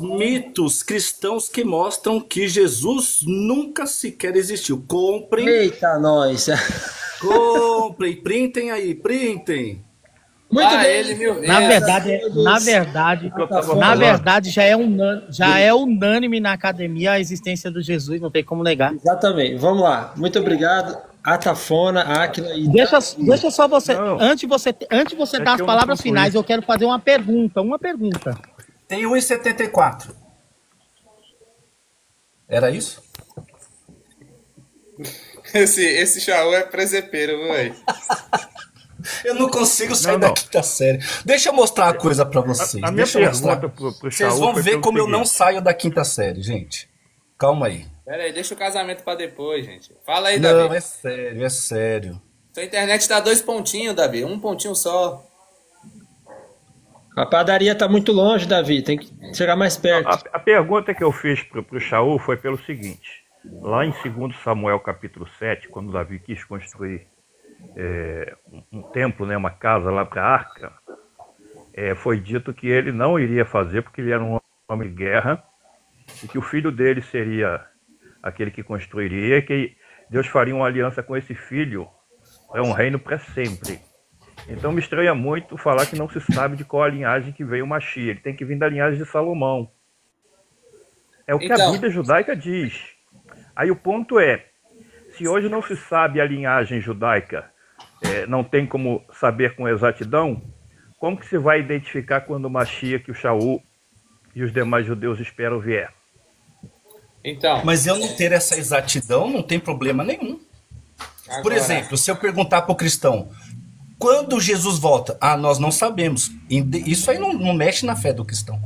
mitos cristãos que mostram que Jesus nunca sequer existiu. Comprem. Eita, nós. Comprem, printem aí, printem. Muito bem. Ele, meu Deus. Na verdade, já é unânime na academia a existência do Jesus, não tem como negar. Exatamente. Vamos lá. Muito obrigado. Atafona, Áquila e... Deixa só você... Antes de você dar as palavras finais, eu quero fazer uma pergunta. Tem 1,74. Era isso? Esse Shaul é presepeiro, velho. Eu não consigo sair da quinta série. Deixa eu mostrar uma coisa pra vocês. A minha pergunta pro vocês vão ver como eu não saio da quinta série, gente. Calma aí. Pera aí, deixa o casamento pra depois, gente. Fala aí, Davi. Não, é sério. Sua internet tá 2 pontinhos, Davi. 1 pontinho só. A padaria tá muito longe, Davi. Tem que chegar mais perto. A pergunta que eu fiz pro Shaul foi pelo seguinte. Lá em 2 Samuel capítulo 7, quando Davi quis construir um templo, né, uma casa lá para a arca, foi dito que ele não iria fazer porque ele era um homem de guerra e que o filho dele seria aquele que construiria, e que Deus faria uma aliança com esse filho para um reino para sempre. Então me estranha muito falar que não se sabe de qual a linhagem que veio o Mashiach. Ele tem que vir da linhagem de Salomão. É o que a Bíblia judaica diz. Aí o ponto é, se hoje não se sabe a linhagem judaica, não tem como saber com exatidão, como que se vai identificar quando o Mashiach, o Shaul e os demais judeus esperam vier? Então, mas eu não ter essa exatidão não tem problema nenhum. Agora, por exemplo, se eu perguntar para o cristão, quando Jesus volta? Nós não sabemos. Isso aí não mexe na fé do cristão.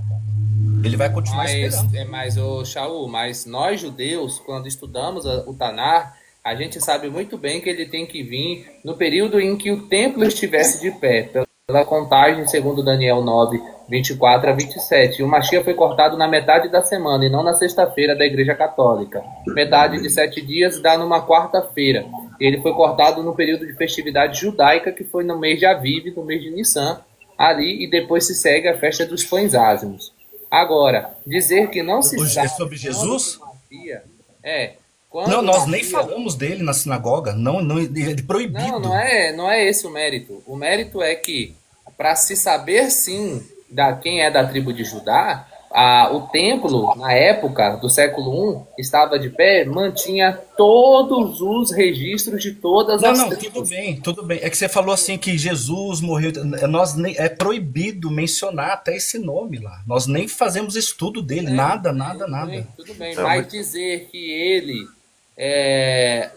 Ele vai continuar esperando. Mas, Shaul, mas nós judeus, quando estudamos o Tanar, a gente sabe muito bem que ele tem que vir no período em que o templo estivesse de pé, pela contagem segundo Daniel 9, 24 a 27. E o Mashiach foi cortado na metade da semana e não na sexta-feira da Igreja Católica. Metade de 7 dias dá numa quarta-feira. Ele foi cortado no período de festividade judaica, que foi no mês de Aviv, no mês de Nissan, ali, e depois se segue a festa dos pães Agora, dizer que não se sabe... É sobre Jesus? Não, nós nem falamos dele na sinagoga. Não, ele é proibido. Não é esse o mérito. O mérito é que, para se saber, sim, quem é da tribo de Judá, o templo, na época do século I, estava de pé, mantinha todos os registros de todas as tribos. Tudo bem. É que você falou assim que Jesus morreu. É proibido mencionar até esse nome lá. Nós nem fazemos estudo dele, nada. Tudo bem, mas dizer que ele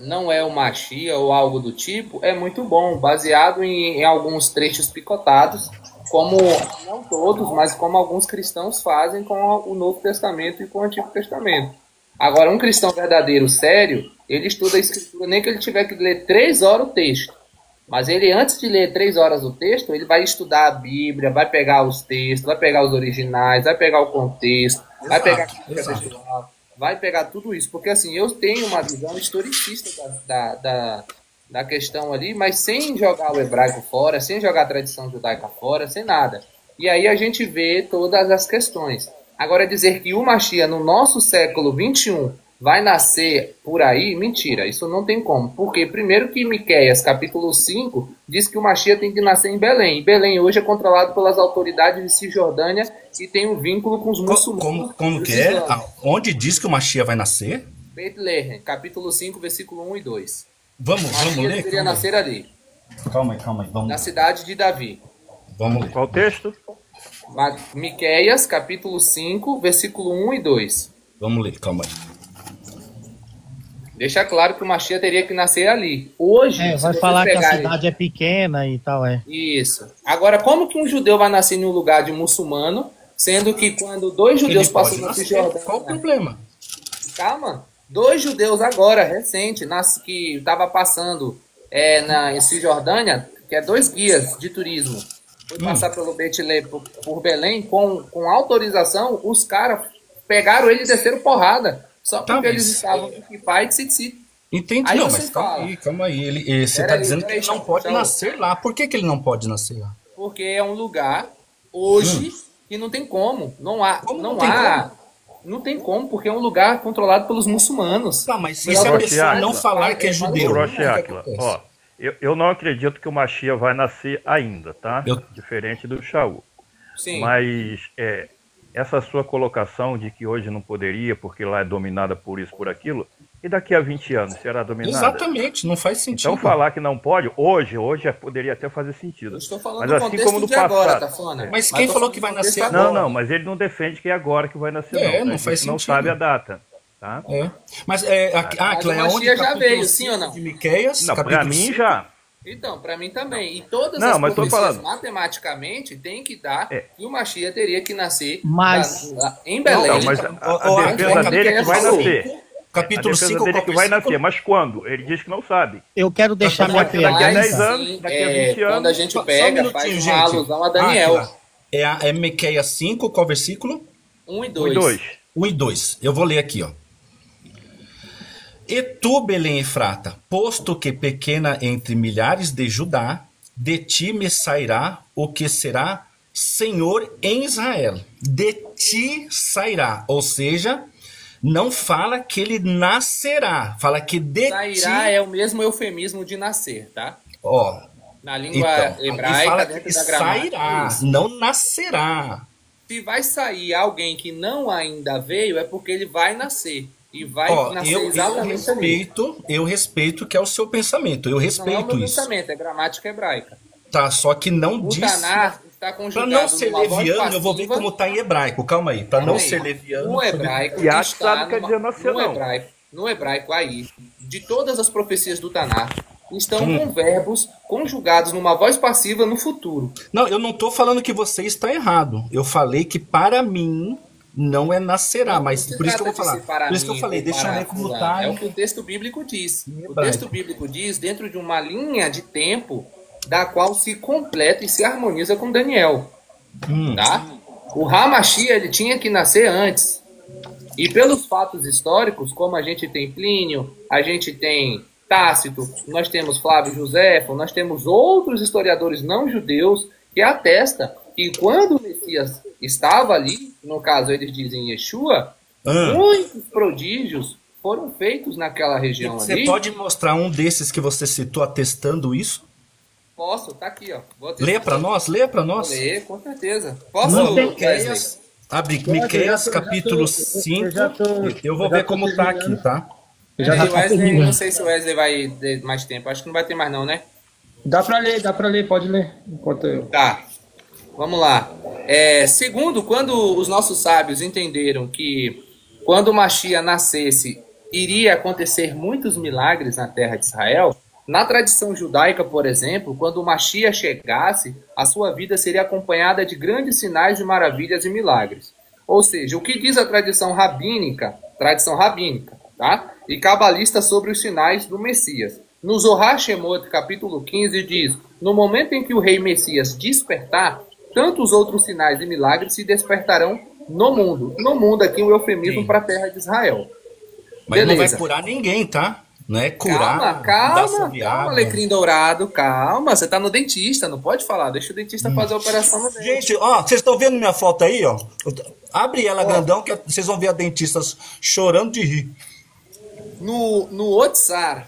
não é o Mashiach ou algo do tipo é muito bom, baseado em alguns trechos picotados, como não todos, mas como alguns cristãos fazem com o Novo Testamento e com o Antigo Testamento. Agora, um cristão verdadeiro, sério, ele estuda a escritura, nem que ele tiver que ler 3 horas o texto. Mas ele, antes de ler 3 horas o texto, ele vai estudar a Bíblia, vai pegar os textos, vai pegar os originais, vai pegar o contexto, vai pegar a crítica textual, vai pegar tudo isso. Porque assim, eu tenho uma visão historicista da questão ali, mas sem jogar o hebraico fora, sem jogar a tradição judaica fora, sem nada. E aí a gente vê todas as questões. Agora, dizer que o Mashiach no nosso século 21 vai nascer por aí, mentira, isso não tem como. Porque, primeiro que Miqueias, capítulo 5, diz que o Mashiach tem que nascer em Belém. E Belém hoje é controlado pelas autoridades de Cisjordânia e tem um vínculo com os muçulmanos. Como que é? Onde diz que o Mashiach vai nascer? Bethlehem, capítulo 5, versículo 1 e 2. Vamos ler? Deveria nascer ali. Calma aí, vamos. Na cidade de Davi. Vamos ler. Qual texto? Miqueias, capítulo 5, versículo 1 e 2. Vamos ler, calma aí. Deixa claro que o Mashiach teria que nascer ali. Hoje, vai falar que a cidade é pequena e tal, Isso. Agora, como que um judeu vai nascer em um lugar de muçulmano, sendo que quando 2 judeus passam na Cisjordânia... Qual o problema? Calma. 2 judeus agora, recente, que estava passando na Cisjordânia, que é 2 guias de turismo, foi passar pelo Betlém, por Belém, com autorização, os caras pegaram ele e desceram porrada. Só porque eles estavam em Kippah e Tzitzit. Entendi, não, mas calma aí. Você está dizendo que ele não pode nascer lá. Por que ele não pode nascer lá? Porque é um lugar, hoje, que não tem como. Não tem como, porque é um lugar controlado pelos muçulmanos. Tá, mas se a pessoa não falar que é judeu... Ó, eu não acredito que o Mashiach vai nascer ainda, tá? Diferente do Shaul. Sim. Mas essa sua colocação de que hoje não poderia, porque lá é dominada por isso, por aquilo, e daqui a 20 anos será dominada? Exatamente, não faz sentido. Então falar que não pode, hoje poderia até fazer sentido. Eu estou falando mas do assim contexto como no de passado. agora, Tafona. Mas quem falou que vai nascer agora? Não, mas ele não defende que é agora que vai nascer, não faz sentido. Não sabe a data. Tá? Mas onde já veio, sim ou não? De Miqueias, não, para mim já. Então, para mim também. E todas as profecias matematicamente tem que dar que o Mashiach teria que nascer em Belém. Não, mas a defesa dele é que vai nascer. Capítulo 5 dele que vai nascer, mas quando? Ele diz que não sabe. Eu quero deixar minha pergunta. Daqui a 10 anos, daqui a 20 anos. Quando a gente pega, faz uma alusão a Daniel. É Miqueias 5, qual versículo? 1 e 2. 1 e 2. Eu vou ler aqui, ó. E tu, Belém Efrata, posto que pequena entre milhares de Judá, de ti me sairá o que será Senhor em Israel. De ti sairá, ou seja, não fala que ele nascerá, fala que de sairá ti... é o mesmo eufemismo de nascer, tá? Ó, na língua hebraica, fala dentro que da gramática. Sairá, não nascerá. Se vai sair alguém que não ainda veio, é porque ele vai nascer. E vai nascer exatamente eu respeito que é o seu pensamento. Eu respeito não é o meu isso. pensamento, é gramática hebraica. Tá, só que não diz. Está para não ser leviano, eu vou ver como está em hebraico. Calma aí. Para não ser leviano. No hebraico, no hebraico aí, de todas as profecias do Tanar, estão com verbos conjugados numa voz passiva no futuro. Não, eu não estou falando que você está errado. Eu falei que para mim não é nascerá, mas por isso que eu vou falar. Por isso que eu falei, deixa eu ver como está. É o que o texto bíblico diz. O texto bíblico diz dentro de uma linha de tempo da qual se completa e se harmoniza com Daniel. Tá? O Hamashia, ele tinha que nascer antes. E pelos fatos históricos, como a gente tem Plínio, a gente tem Tácito, nós temos Flávio Joséfo, nós temos outros historiadores não judeus que atestam que quando o Messias estava ali, no caso eles dizem Yeshua, muitos prodígios foram feitos naquela região ali. Você pode mostrar um desses que você citou atestando isso? Posso, tá aqui, ó. Lê para nós, lê para nós. Vou ler, com certeza. Posso, Miqueias, abre Miqueias, capítulo 5. Eu vou ver como tá aqui, tá? Não sei se o Wesley vai ter mais tempo. Acho que não vai ter mais não, né? Dá pra ler, pode ler. Enquanto eu... Tá, vamos lá. Segundo, quando os nossos sábios entenderam que quando o Mashiach nascesse, iria acontecer muitos milagres na terra de Israel, na tradição judaica, por exemplo, quando o Mashiach chegasse, a sua vida seria acompanhada de grandes sinais de maravilhas e milagres. Ou seja, o que diz a tradição rabínica tradição rabínica, tá? E cabalista sobre os sinais do Messias. No Zohar Shemot, capítulo 15, diz: no momento em que o rei Messias despertar, tantos outros sinais e milagres se despertarão no mundo. No mundo aqui um eufemismo para a terra de Israel. Mas beleza. não vai curar ninguém, tá? Não é curar. Calma, alecrim dourado, calma. Você tá no dentista, não pode falar. Deixa o dentista fazer a operação no dente. Gente, ó, vocês estão vendo minha foto aí, ó? Abre ela grandão que vocês vão ver a dentista chorando de rir. No Otsar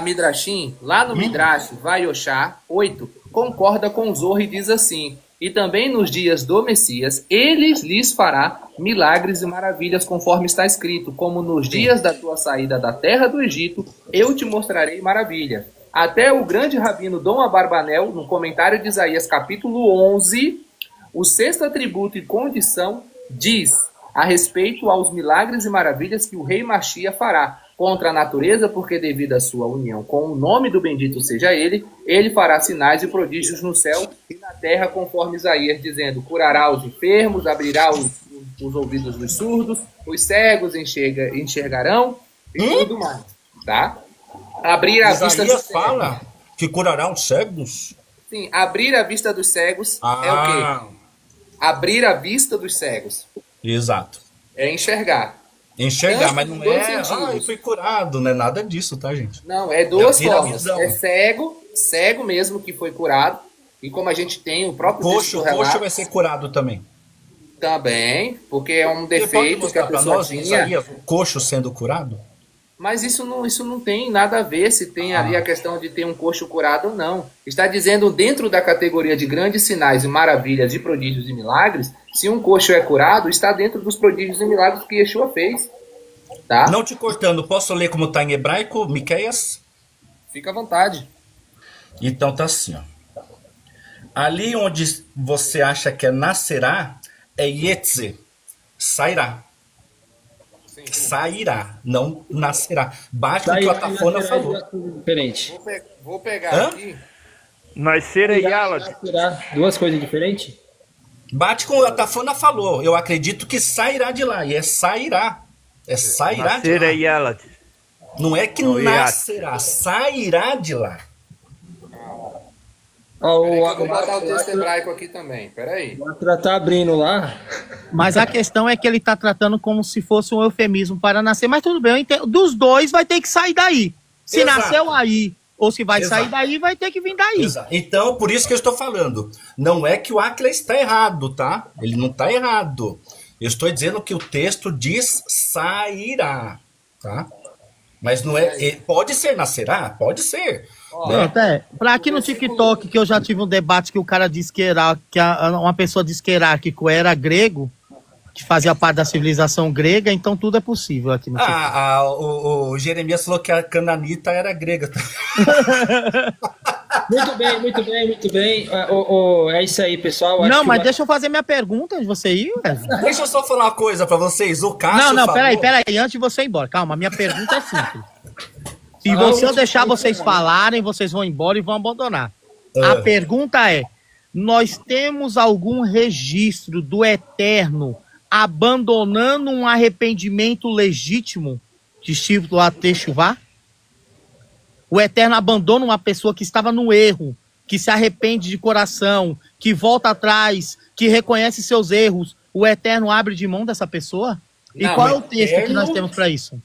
Midrashim, lá no Midrash, Vaioshá 8, concorda com o Zohar e diz assim: e também nos dias do Messias, ele lhes fará milagres e maravilhas, conforme está escrito, como nos dias da tua saída da terra do Egito, eu te mostrarei maravilha. Até o grande rabino Dom Abarbanel, no comentário de Isaías, capítulo 11, o sexto atributo e condição diz a respeito aos milagres e maravilhas que o rei Mashiach fará contra a natureza, porque devido à sua união com o nome do bendito seja ele, ele fará sinais e prodígios no céu e na terra, conforme Isaías, dizendo: curará os enfermos, abrirá os ouvidos dos surdos, os cegos enxergarão e tudo mais, tá? Abrir a vista dos cegos. Fala que curará os cegos? Sim, abrir a vista dos cegos é o quê? Abrir a vista dos cegos. Exato. É enxergar. Enxergar, mas não é, eu fui curado, não é nada disso, tá, gente? Não, é duas formas. É cego mesmo que foi curado, e como a gente tem o próprio coxo vai ser curado também. Também, porque é um defeito que a pessoa tinha. O coxo sendo curado? Mas isso não tem nada a ver se tem ali a questão de ter um coxo curado ou não. Está dizendo dentro da categoria de grandes sinais e maravilhas, de prodígios e milagres, se um coxo é curado, está dentro dos prodígios e milagres que Yeshua fez. Tá? Não te cortando, posso ler como está em hebraico, Miqueias? Fica à vontade. Então tá assim, ó. Ali onde você acha que é nascerá, é Yetze, sairá. Sim. Sairá, não nascerá. Bate o que a Tafona falou. Diferente. Vou pegar aqui. Nascer é Yalad. Duas coisas diferentes? Bate com o que a Tafona falou. Eu acredito que sairá de lá. E é sairá. É sairá de lá. Nascer é Yalad. Não é que nascerá, sairá de lá. Eu vou botar o texto hebraico aqui também, peraí. O Atra tá abrindo lá. Mas a questão é que ele tá tratando como se fosse um eufemismo para nascer. Mas tudo bem, eu entendo. Dos dois vai ter que sair daí. Se Exato. Nasceu aí, ou se vai Exato. sair daí, vai ter que vir daí. Exato. Então, por isso que eu estou falando. Não é que o Aquila está errado, tá? Ele não está errado. Eu estou dizendo que o texto diz sairá, tá? Mas não é... Pode ser nascerá? Pode ser. Né? Pra aqui no TikTok, que eu já tive um debate que o cara disse que uma pessoa disse que hierárquico era grego, que fazia parte da civilização grega, então tudo é possível aqui no TikTok. O Jeremias falou que a cananita era grega. Muito bem. É isso aí, pessoal. Não, mas deixa eu fazer minha pergunta antes de você ir, Wesley. Deixa eu só falar uma coisa pra vocês. O Cássio Não, falou... peraí, antes de você ir embora. Calma, minha pergunta é simples. Se eu deixar vocês falarem, vocês vão embora e vão abandonar. A pergunta é: nós temos algum registro do Eterno abandonando um arrependimento legítimo, discípulo a Techuvá? O Eterno abandona uma pessoa que estava no erro, que se arrepende de coração, que volta atrás, que reconhece seus erros. O Eterno abre de mão dessa pessoa? E qual é o texto que nós temos para isso?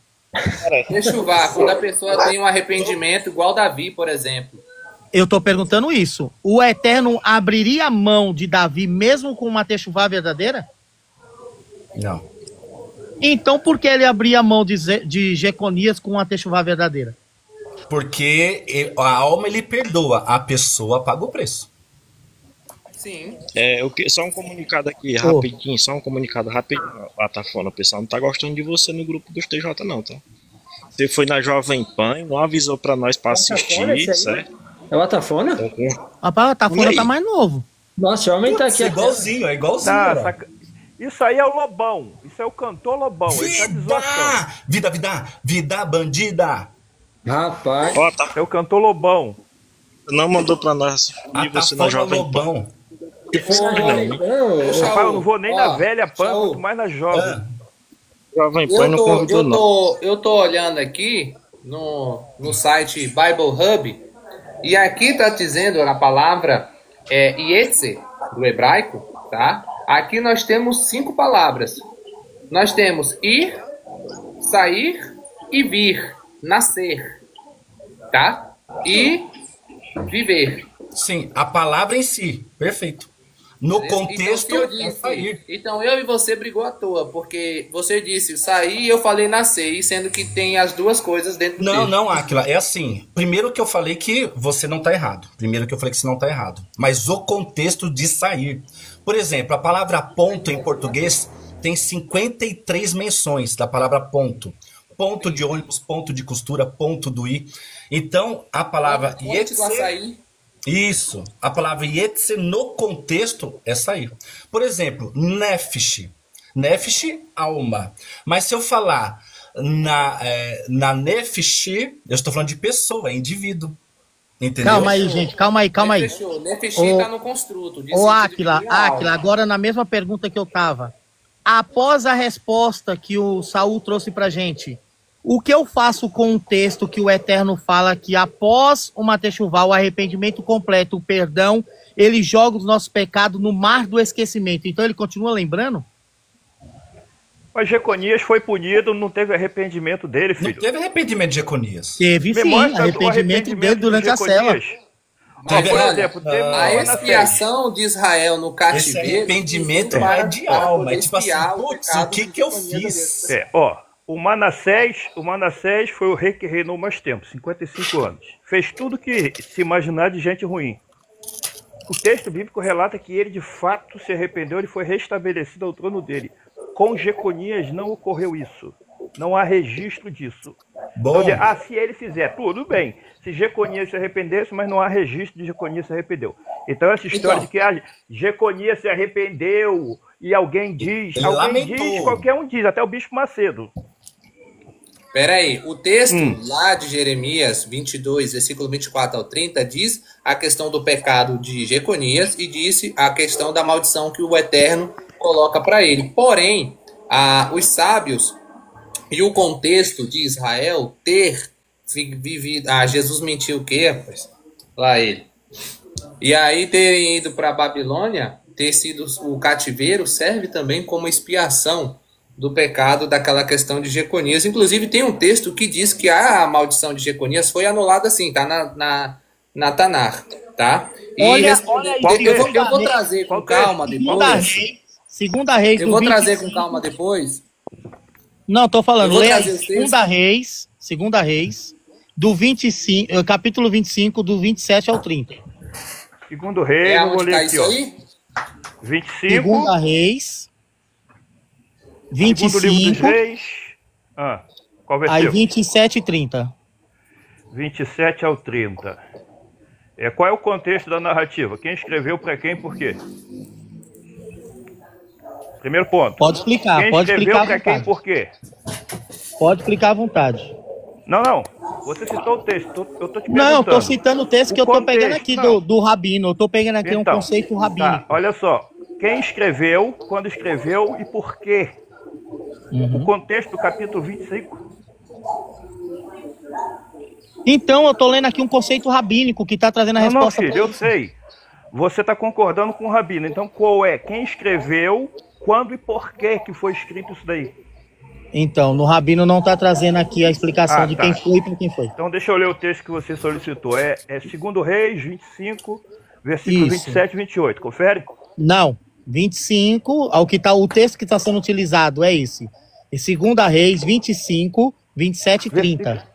Techuvá, quando a pessoa tem um arrependimento, igual Davi, por exemplo. Eu estou perguntando isso. O Eterno abriria a mão de Davi mesmo com uma Techuvá verdadeira? Não. Então por que ele abria a mão de Jeconias com uma Techuvá verdadeira? Porque a alma ele perdoa, a pessoa paga o preço. Sim. Só um comunicado aqui, rapidinho, Atafona, o pessoal não tá gostando de você no grupo dos TJ não, tá? Você foi na Jovem Pan, não avisou pra nós pra assistir, certo? É o Atafona? Rapaz, o Atafona tá mais novo. Nossa, o homem tá aqui. É igualzinho. Isso aí é o Lobão. Isso é o cantor Lobão. Vida bandida. Rapaz. É o cantor Lobão. Não mandou pra nós assistir você na Jovem Pan. Rapaz, eu não vou nem na velha Pan, quanto mais na jovem. Jovem Pan não convidou, não. Eu tô olhando aqui no site Bible Hub, e aqui tá dizendo na palavra Yetze, do hebraico, tá? Aqui nós temos 5 palavras. Nós temos ir, sair e vir, nascer, tá? E viver. Sim, a palavra em si, perfeito. No contexto, então, sair. Então eu e você brigou à toa, porque você disse sair e eu falei nascer, sendo que tem as duas coisas dentro do texto. Não, Áquila, é assim. Primeiro que eu falei que você não está errado. Mas o contexto de sair. Por exemplo, a palavra ponto em português tem 53 menções da palavra ponto. Ponto de ônibus, ponto de costura, ponto do i. Então, a palavra açaí. Isso. A palavra yetze no contexto é sair. Por exemplo, nefesh. Nefesh, alma. Mas se eu falar na nefesh, eu estou falando de pessoa, é indivíduo. Entendeu? Calma aí, gente. Calma aí. Nefesh tá no construto. Ô, Áquila, agora na mesma pergunta que eu tava. Após a resposta que o Saul trouxe pra gente, o que eu faço com o texto que o Eterno fala que após uma techuvá, o arrependimento completo, o perdão, ele joga os nossos pecados no mar do esquecimento. Então ele continua lembrando? Mas Jeconias foi punido, não teve arrependimento dele, filho. Não teve arrependimento de Jeconias. Teve sim, arrependimento dele durante a cela. Por exemplo, a expiação de Israel no cativeiro. Esse arrependimento é de alma. É tipo assim, putz, o que eu fiz? O Manassés foi o rei que reinou mais tempo, 55 anos. Fez tudo que se imaginar de gente ruim. O texto bíblico relata que ele de fato se arrependeu e foi restabelecido ao trono dele. Com Jeconias não ocorreu isso. Não há registro disso. Bom. Então, se ele fizer, tudo bem. Se Jeconias se arrependesse, mas não há registro de Jeconias se arrependeu. Então essa história de que Jeconias se arrependeu e alguém diz, qualquer um diz, até o Bispo Macedo. Peraí, o texto lá de Jeremias 22, versículo 24 ao 30, diz a questão do pecado de Jeconias e disse a questão da maldição que o Eterno coloca para ele. Porém, os sábios e o contexto de Israel ter vivido... Jesus mentiu o quê, rapaz? Lá ele. E aí ter ido para a Babilônia, ter sido o cativeiro, serve também como expiação do pecado daquela questão de Jeconias. Inclusive tem um texto que diz que a maldição de Jeconias foi anulada assim, tá na Tanar, tá? E olha eu vou trazer com calma depois. Segunda Reis. Eu vou trazer com calma depois. Não, tô falando. Leia Segunda Reis, do 25, capítulo 25, do 27 ao 30. Segundo Reis, eu vou ler aqui, ó. 25. Segunda Reis. 25. Segundo livro dos Reis. Qual versículo? Aí 27 e 30. 27 ao 30. Qual é o contexto da narrativa? Quem escreveu para quem e por quê? Primeiro ponto. Pode explicar, quem pode explicar para quem e por quê? Pode explicar à vontade. Não. Você citou o texto. Eu tô te perguntando. Não, eu tô citando o texto que eu tô pegando aqui do Rabino. Eu tô pegando aqui um conceito rabínico. Tá, olha só. Quem escreveu, quando escreveu e por quê? O contexto do capítulo 25. Então, eu tô lendo aqui um conceito rabínico que tá trazendo a resposta. Não, filho, eu sei. Você tá concordando com o Rabino. Então, qual é? Quem escreveu, quando e por quê que foi escrito isso daí? Então, no Rabino não tá trazendo aqui a explicação de quem foi e por quem foi. Então, deixa eu ler o texto que você solicitou. É 2 Reis 25, versículo 27 e 28. Confere? Não. 25, o texto que está sendo utilizado é esse. E 2 Reis 25, 27 e 30.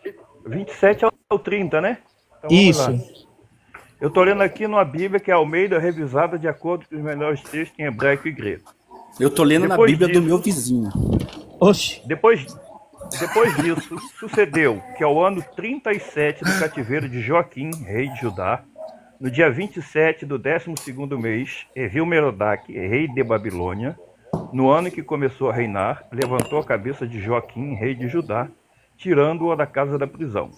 27 ao 30, né? Então, isso. Eu estou lendo aqui numa Bíblia que é Almeida revisada de acordo com os melhores textos em hebraico e grego. Eu estou lendo na Bíblia do meu vizinho. Oxi. Depois disso, sucedeu que ao ano 37 do cativeiro de Joaquim, rei de Judá, no dia 27 do 12º mês, Evil-Merodach, rei de Babilônia, no ano em que começou a reinar, levantou a cabeça de Joaquim, rei de Judá, tirando-o da casa da prisão.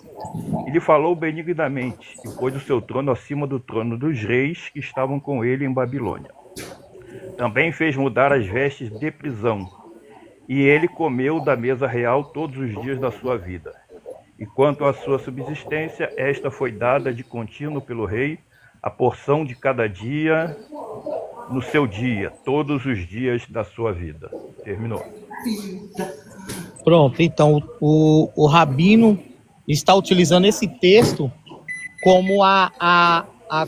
E lhe falou benignamente, e pôs o seu trono acima do trono dos reis que estavam com ele em Babilônia. Também fez mudar as vestes de prisão. E ele comeu da mesa real todos os dias da sua vida. E quanto à sua subsistência, esta foi dada de contínuo pelo rei, a porção de cada dia no seu dia, todos os dias da sua vida. Terminou. Pronto, então o Rabino está utilizando esse texto como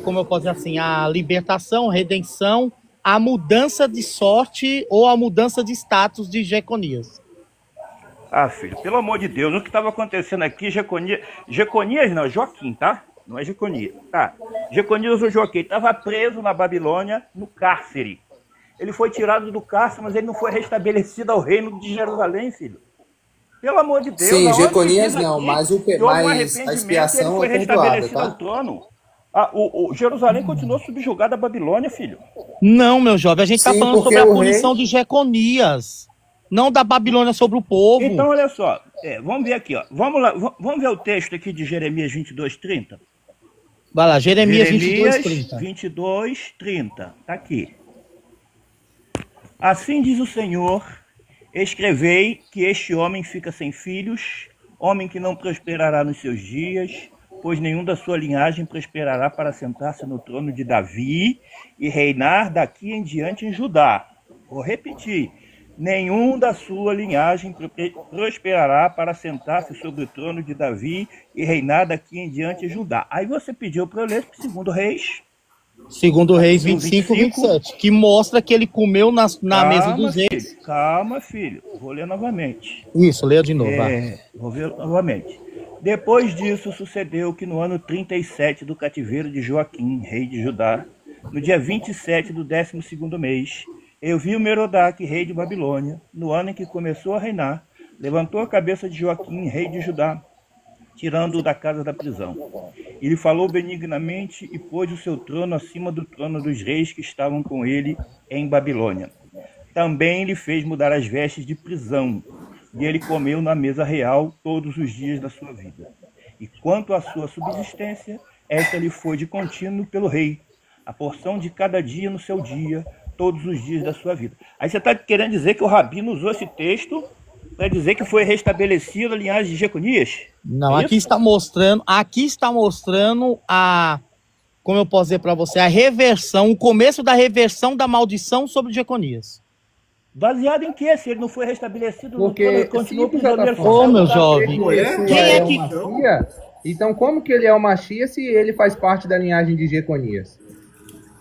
como eu posso dizer assim, a libertação, redenção, a mudança de sorte ou a mudança de status de Jeconias. Ah, filho, pelo amor de Deus, o que estava acontecendo aqui, Jeconias não, Joaquim, tá? Não é Jeconias, tá? Jeconias ou Joaquim estava preso na Babilônia, no cárcere. Ele foi tirado do cárcere, mas ele não foi restabelecido ao reino de Jerusalém, filho. Pelo amor de Deus. Sim, Jeconias não, mas a expiação foi é perdoada, restabelecido ao tá? trono. O Jerusalém continuou subjugado à Babilônia, filho. Não, meu jovem, a gente está Sim, falando porque sobre a o rei- punição de Jeconias, não da Babilônia sobre o povo. Então, olha só, vamos ver aqui, ó. Vamos lá, vamos ver o texto aqui de Jeremias 22:30. Vai lá, Jeremias Jeremias 22:30. 22:30. Tá aqui. Assim diz o Senhor: escrevei que este homem fica sem filhos, homem que não prosperará nos seus dias, pois nenhum da sua linhagem prosperará para sentar-se no trono de Davi e reinar daqui em diante em Judá. Vou repetir. Nenhum da sua linhagem prosperará para sentar-se sobre o trono de Davi e reinar daqui em diante em Judá. Aí você pediu para eu ler 2 Reis. Segundo Reis 25:27, que mostra que ele comeu na mesa dos reis. Filho, calma, filho. Vou ler novamente. Isso, leia de novo. Vai. Vou ver novamente. Depois disso, sucedeu que no ano 37 do cativeiro de Joaquim, rei de Judá, no dia 27 do 12º mês, eu vi o Merodach, rei de Babilônia, no ano em que começou a reinar, levantou a cabeça de Joaquim, rei de Judá, tirando-o da casa da prisão. Ele falou benignamente e pôs o seu trono acima do trono dos reis que estavam com ele em Babilônia. Também lhe fez mudar as vestes de prisão, e ele comeu na mesa real todos os dias da sua vida. E quanto à sua subsistência, esta lhe foi de contínuo pelo rei, a porção de cada dia no seu dia, todos os dias da sua vida. Aí você está querendo dizer que o Rabino usou esse texto para dizer que foi restabelecida a linhagem de Jeconias? Não, É aqui isso? está mostrando como eu posso dizer para você, a reversão, o começo da reversão da maldição sobre Jeconias. Baseado em que? Se ele não foi restabelecido, Porque ele continuou se pisando já tá nele. Ô, meu jovem, quem é que... Então como que ele é o Machia se ele faz parte da linhagem de Jeconias?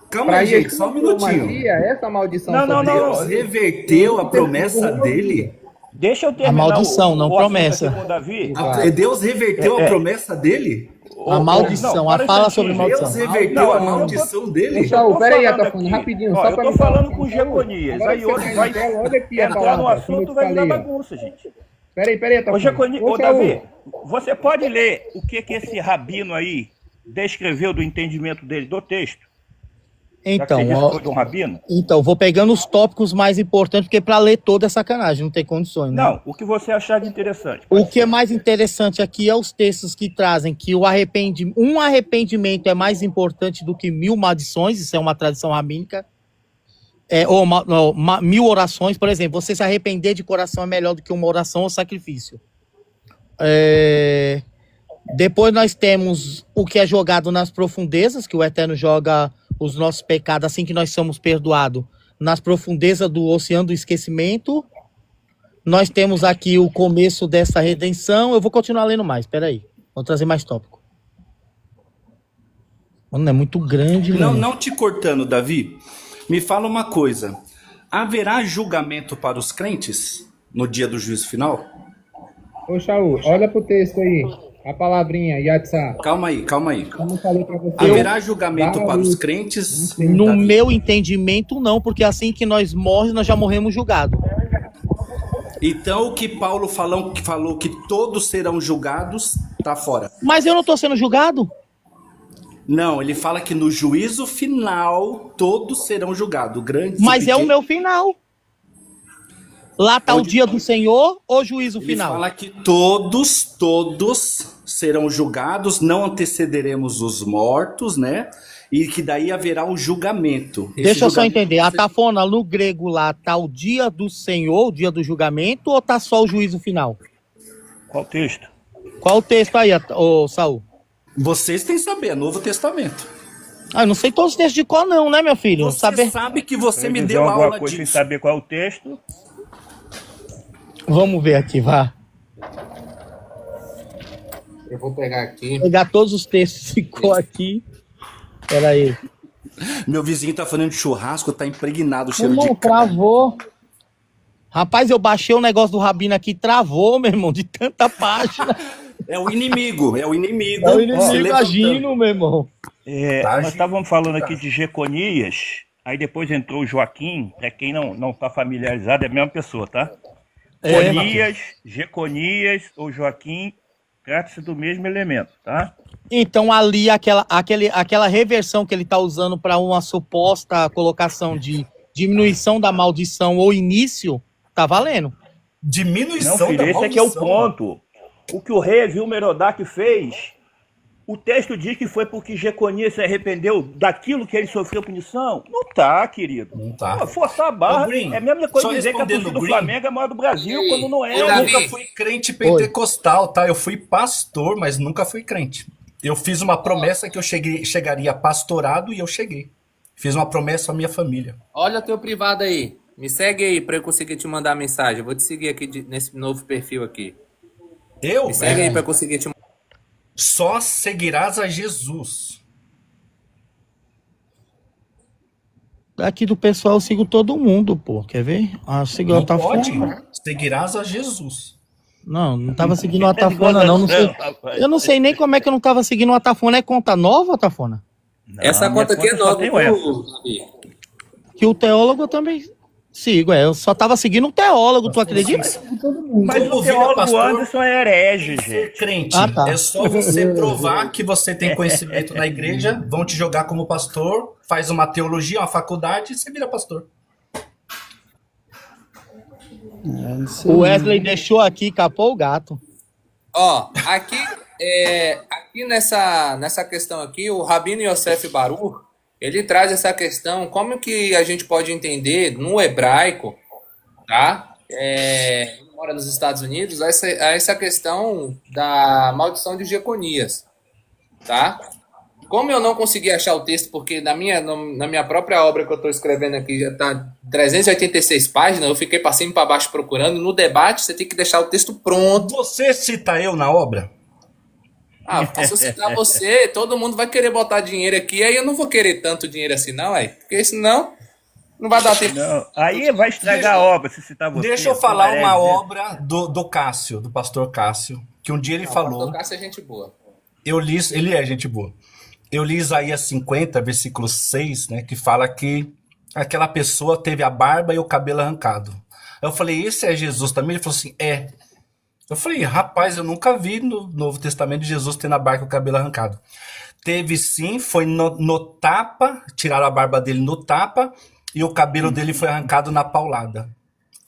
Calma aí, gente, só um minutinho. Machia, essa maldição Não, sobre não. Deus reverteu a promessa dele? Deixa eu terminar. A maldição, não assunto promessa. aqui com o Davi. Deus reverteu a promessa dele? A maldição, a fala sobre maldição. Deus reverteu a maldição dele? Saul, peraí, falando Atafone, aqui. rapidinho. Ó, Só eu pra tô me falando falar. com Jeconias. Agora Aí que outro você tá vai em tela, olha aqui a entrar palavra, no como eu assunto te e vai virar falei. bagunça, gente. Peraí, Atafone. Ô, Davi, você pode ler o que esse rabino aí descreveu do entendimento dele do texto? Então, Já que você disse que foi de um rabino? então, vou pegando os tópicos mais importantes, porque para ler toda é sacanagem, não tem condições, né? Não, o que você achar de interessante. O que é mais interessante aqui é os textos que trazem que um arrependimento é mais importante do que 1000 maldições, isso é uma tradição rabínica. Ou 1000 orações, por exemplo, você se arrepender de coração é melhor do que uma oração ou sacrifício. Depois nós temos o que é jogado nas profundezas, que o Eterno joga os nossos pecados assim que nós somos perdoados nas profundezas do oceano do esquecimento. Nós temos aqui o começo dessa redenção. Eu vou continuar lendo mais, peraí. Vou trazer mais tópico. Mano, é muito grande, mano. Não te cortando, Davi. Me fala uma coisa. Haverá julgamento para os crentes no dia do juízo final? Ô, Saul, olha pro texto aí. A palavrinha, Yatsá. Calma aí. Como eu falei pra você. Haverá julgamento para os crentes? No Davi? meu entendimento, não, porque assim que nós morremos, nós já morremos julgados. Então o que Paulo falou que todos serão julgados, tá fora. Mas eu não tô sendo julgado? Não, ele fala que no juízo final todos serão julgados. Grandes Mas e é o pequenos. meu final. Lá tá o dia do Senhor ou juízo Ele final? fala que todos serão julgados, não antecederemos os mortos, né? e que daí haverá um julgamento. Esse Deixa eu só julgamento entender. A Tafona, no grego lá, tá o dia do Senhor, o dia do julgamento, ou tá só o juízo final? Qual texto? Qual o texto aí, ô Saul? Vocês têm que saber, é Novo Testamento. Ah, eu não sei todos os textos de qual não, né, meu filho? Você sabe que você me deu alguma aula coisa sem disso. saber qual é o texto? Vamos ver aqui, vá. Eu vou pegar aqui. Pegar todos os textos que ficou aqui. Pera aí. Meu vizinho tá falando de churrasco, tá impregnado o cheiro Não, de travou. Rapaz, eu baixei o negócio do Rabino aqui, travou, meu irmão, de tanta página. É o inimigo, é o inimigo. É o se inimigo levantando. agindo, meu irmão. Nós estávamos falando aqui de Jeconias, aí depois entrou o Joaquim, para quem não está familiarizado, é a mesma pessoa, tá? Conias, Jeconias ou Joaquim, trata-se do mesmo elemento, tá? Então ali, aquela reversão que ele tá usando para uma suposta colocação de diminuição da maldição ou início, tá valendo. Diminuição Não, filho, da esse maldição. aqui é o ponto. O que o rei Vilmerodac fez, o texto diz que foi porque Jeconias se arrependeu daquilo que ele sofreu punição. Não tá, querido. Não tá. Pô, forçar a barra Ô, Green, é a mesma coisa só dizer que a respondendo torcida do Green. Flamengo é a maior do Brasil, quando não é. Ô, Eu Davi. nunca fui crente pentecostal, tá? Eu fui pastor, mas nunca fui crente. Eu fiz uma promessa que eu chegaria pastorado e eu cheguei. Fiz uma promessa à minha família. Olha o teu privado aí. Me segue aí pra eu conseguir te mandar a mensagem. Eu vou te seguir aqui nesse novo perfil aqui. Eu? Me segue aí pra eu conseguir te mandar. Só seguirás a Jesus. Aqui do pessoal eu sigo todo mundo, pô. Quer ver? Ah, sigo Não a Tafona. pode. Seguirás a Jesus. Não tava seguindo a Tafona, não sei. Eu não sei nem como é que eu não tava seguindo a Tafona. É conta nova, Tafona? Não, Essa minha conta aqui é só nova. tem viu, essa. Davi? Que o teólogo eu também sigo, eu só tava seguindo um teólogo, tu acredita? Mas Como o vira teólogo pastor, Anderson é herege, gente. crente. Ah, tá. É só você provar que você tem conhecimento na igreja, vão te jogar como pastor, faz uma teologia, uma faculdade e você vira pastor. O Wesley deixou aqui, capou o gato. Ó, aqui nessa questão aqui, o Rabino Yosef Baruch, ele traz essa questão, como que a gente pode entender no hebraico, tá? Ele mora nos Estados Unidos, essa questão da maldição de Jeconias, tá? Como eu não consegui achar o texto, porque na minha própria obra que eu estou escrevendo aqui já está 386 páginas, eu fiquei para cima e para baixo procurando. No debate, você tem que deixar o texto pronto. Você cita eu na obra? Ah, se eu citar você, todo mundo vai querer botar dinheiro aqui, aí eu não vou querer tanto dinheiro assim, não, aí. Porque senão não vai dar tempo. Não, aí vai estragar a obra se citar você. Deixa eu falar uma obra do Cássio, do pastor Cássio, que um dia ele falou. O Cássio é gente boa. Eu li, ele é gente boa. Eu li Isaías 50, versículo 6, né, que fala que aquela pessoa teve a barba e o cabelo arrancado. Eu falei, esse é Jesus também? Ele falou assim, é. Eu falei, rapaz, eu nunca vi no Novo Testamento Jesus tendo a barba e o cabelo arrancado. Teve sim, foi no tapa, tiraram a barba dele no tapa e o cabelo dele foi arrancado na paulada.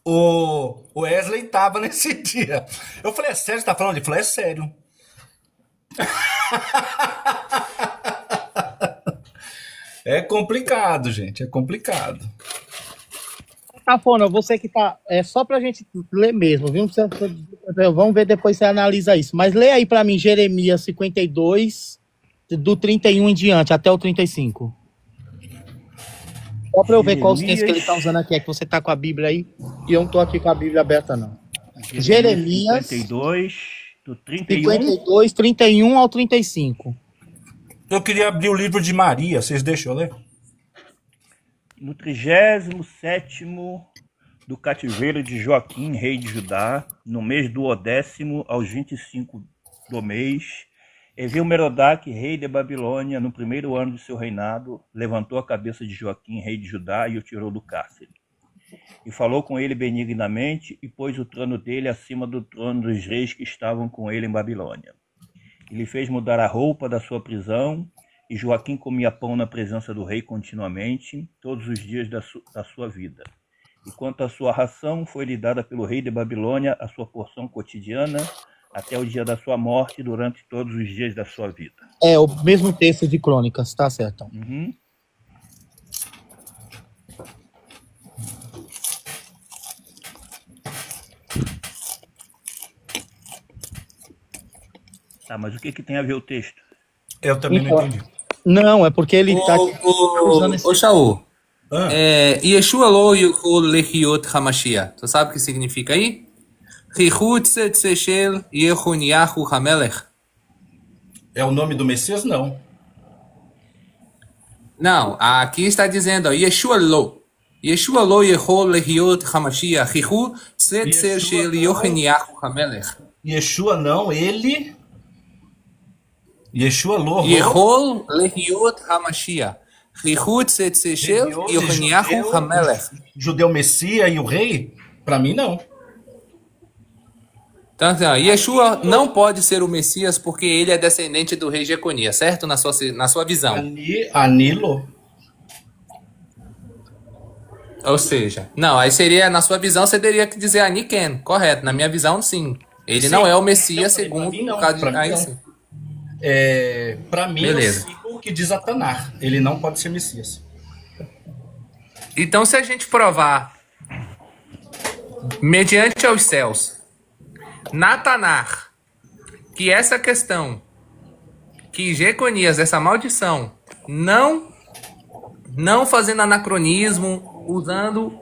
O Wesley tava nesse dia. Eu falei, é sério, você tá falando? Ele falou, é sério. É complicado, gente, é complicado. Tafona, você que tá. É só pra gente ler mesmo, viu? Vamos ver depois se você analisa isso. Mas lê aí pra mim Jeremias 52, do 31 em diante, até o 35. Só pra eu ver qual os textos que ele tá usando aqui. É que você tá com a Bíblia aí e eu não tô aqui com a Bíblia aberta, não. Jeremias 52, do 31. 52, 31 ao 35. Eu queria abrir o livro de Maria, vocês deixam eu ler? No 37º do cativeiro de Joaquim, rei de Judá, no mês do 10º aos 25 do mês, Evil-Merodach, rei de Babilônia, no primeiro ano de seu reinado, levantou a cabeça de Joaquim, rei de Judá, e o tirou do cárcere. E falou com ele benignamente, e pôs o trono dele acima do trono dos reis que estavam com ele em Babilônia. Ele fez mudar a roupa da sua prisão, e Joaquim comia pão na presença do rei continuamente, todos os dias da sua vida. E quanto à sua ração, foi-lhe dada pelo rei de Babilônia a sua porção cotidiana, até o dia da sua morte, durante todos os dias da sua vida. É, o mesmo texto de Crônicas, tá certo. Uhum. Tá, mas o que tem a ver o texto? Eu também não entendi. Não, é porque ele tá usando esse... Ô, Shaul, Ah, Yeshua lo yukol lehiot Hamashiach. Tu sabe o que significa aí? Chichut Shel Yehoniahu Hamelech. é o nome do Messias? Não. Não, aqui está dizendo, ó, Yeshua lo yechol lehiot Hamashiach. Chichut Shel Yehoniahu Hamelech. Yeshua não, ele... Yeshua lo... Yehol lehiot Hamashiach. Chichut Shel Yehoniahu Hamelech. Judeu Messias e o rei? Para mim, não. Então, assim, ó, Yeshua não pode ser o Messias porque ele é descendente do rei Jeconias, certo? Na sua visão. Anilo? Ou seja, não, aí seria, na sua visão, você teria que dizer Aniken, correto. Na minha visão, sim. Ele Sim. não é o Messias, Não, segundo pra mim não, o caso pra mim aí não. sim. Para mim, Beleza. eu sigo o que diz Atanar. Ele não pode ser Messias. Então, se a gente provar, mediante aos céus, Natanar, que essa questão, que Jeconias, essa maldição, não fazendo anacronismo, usando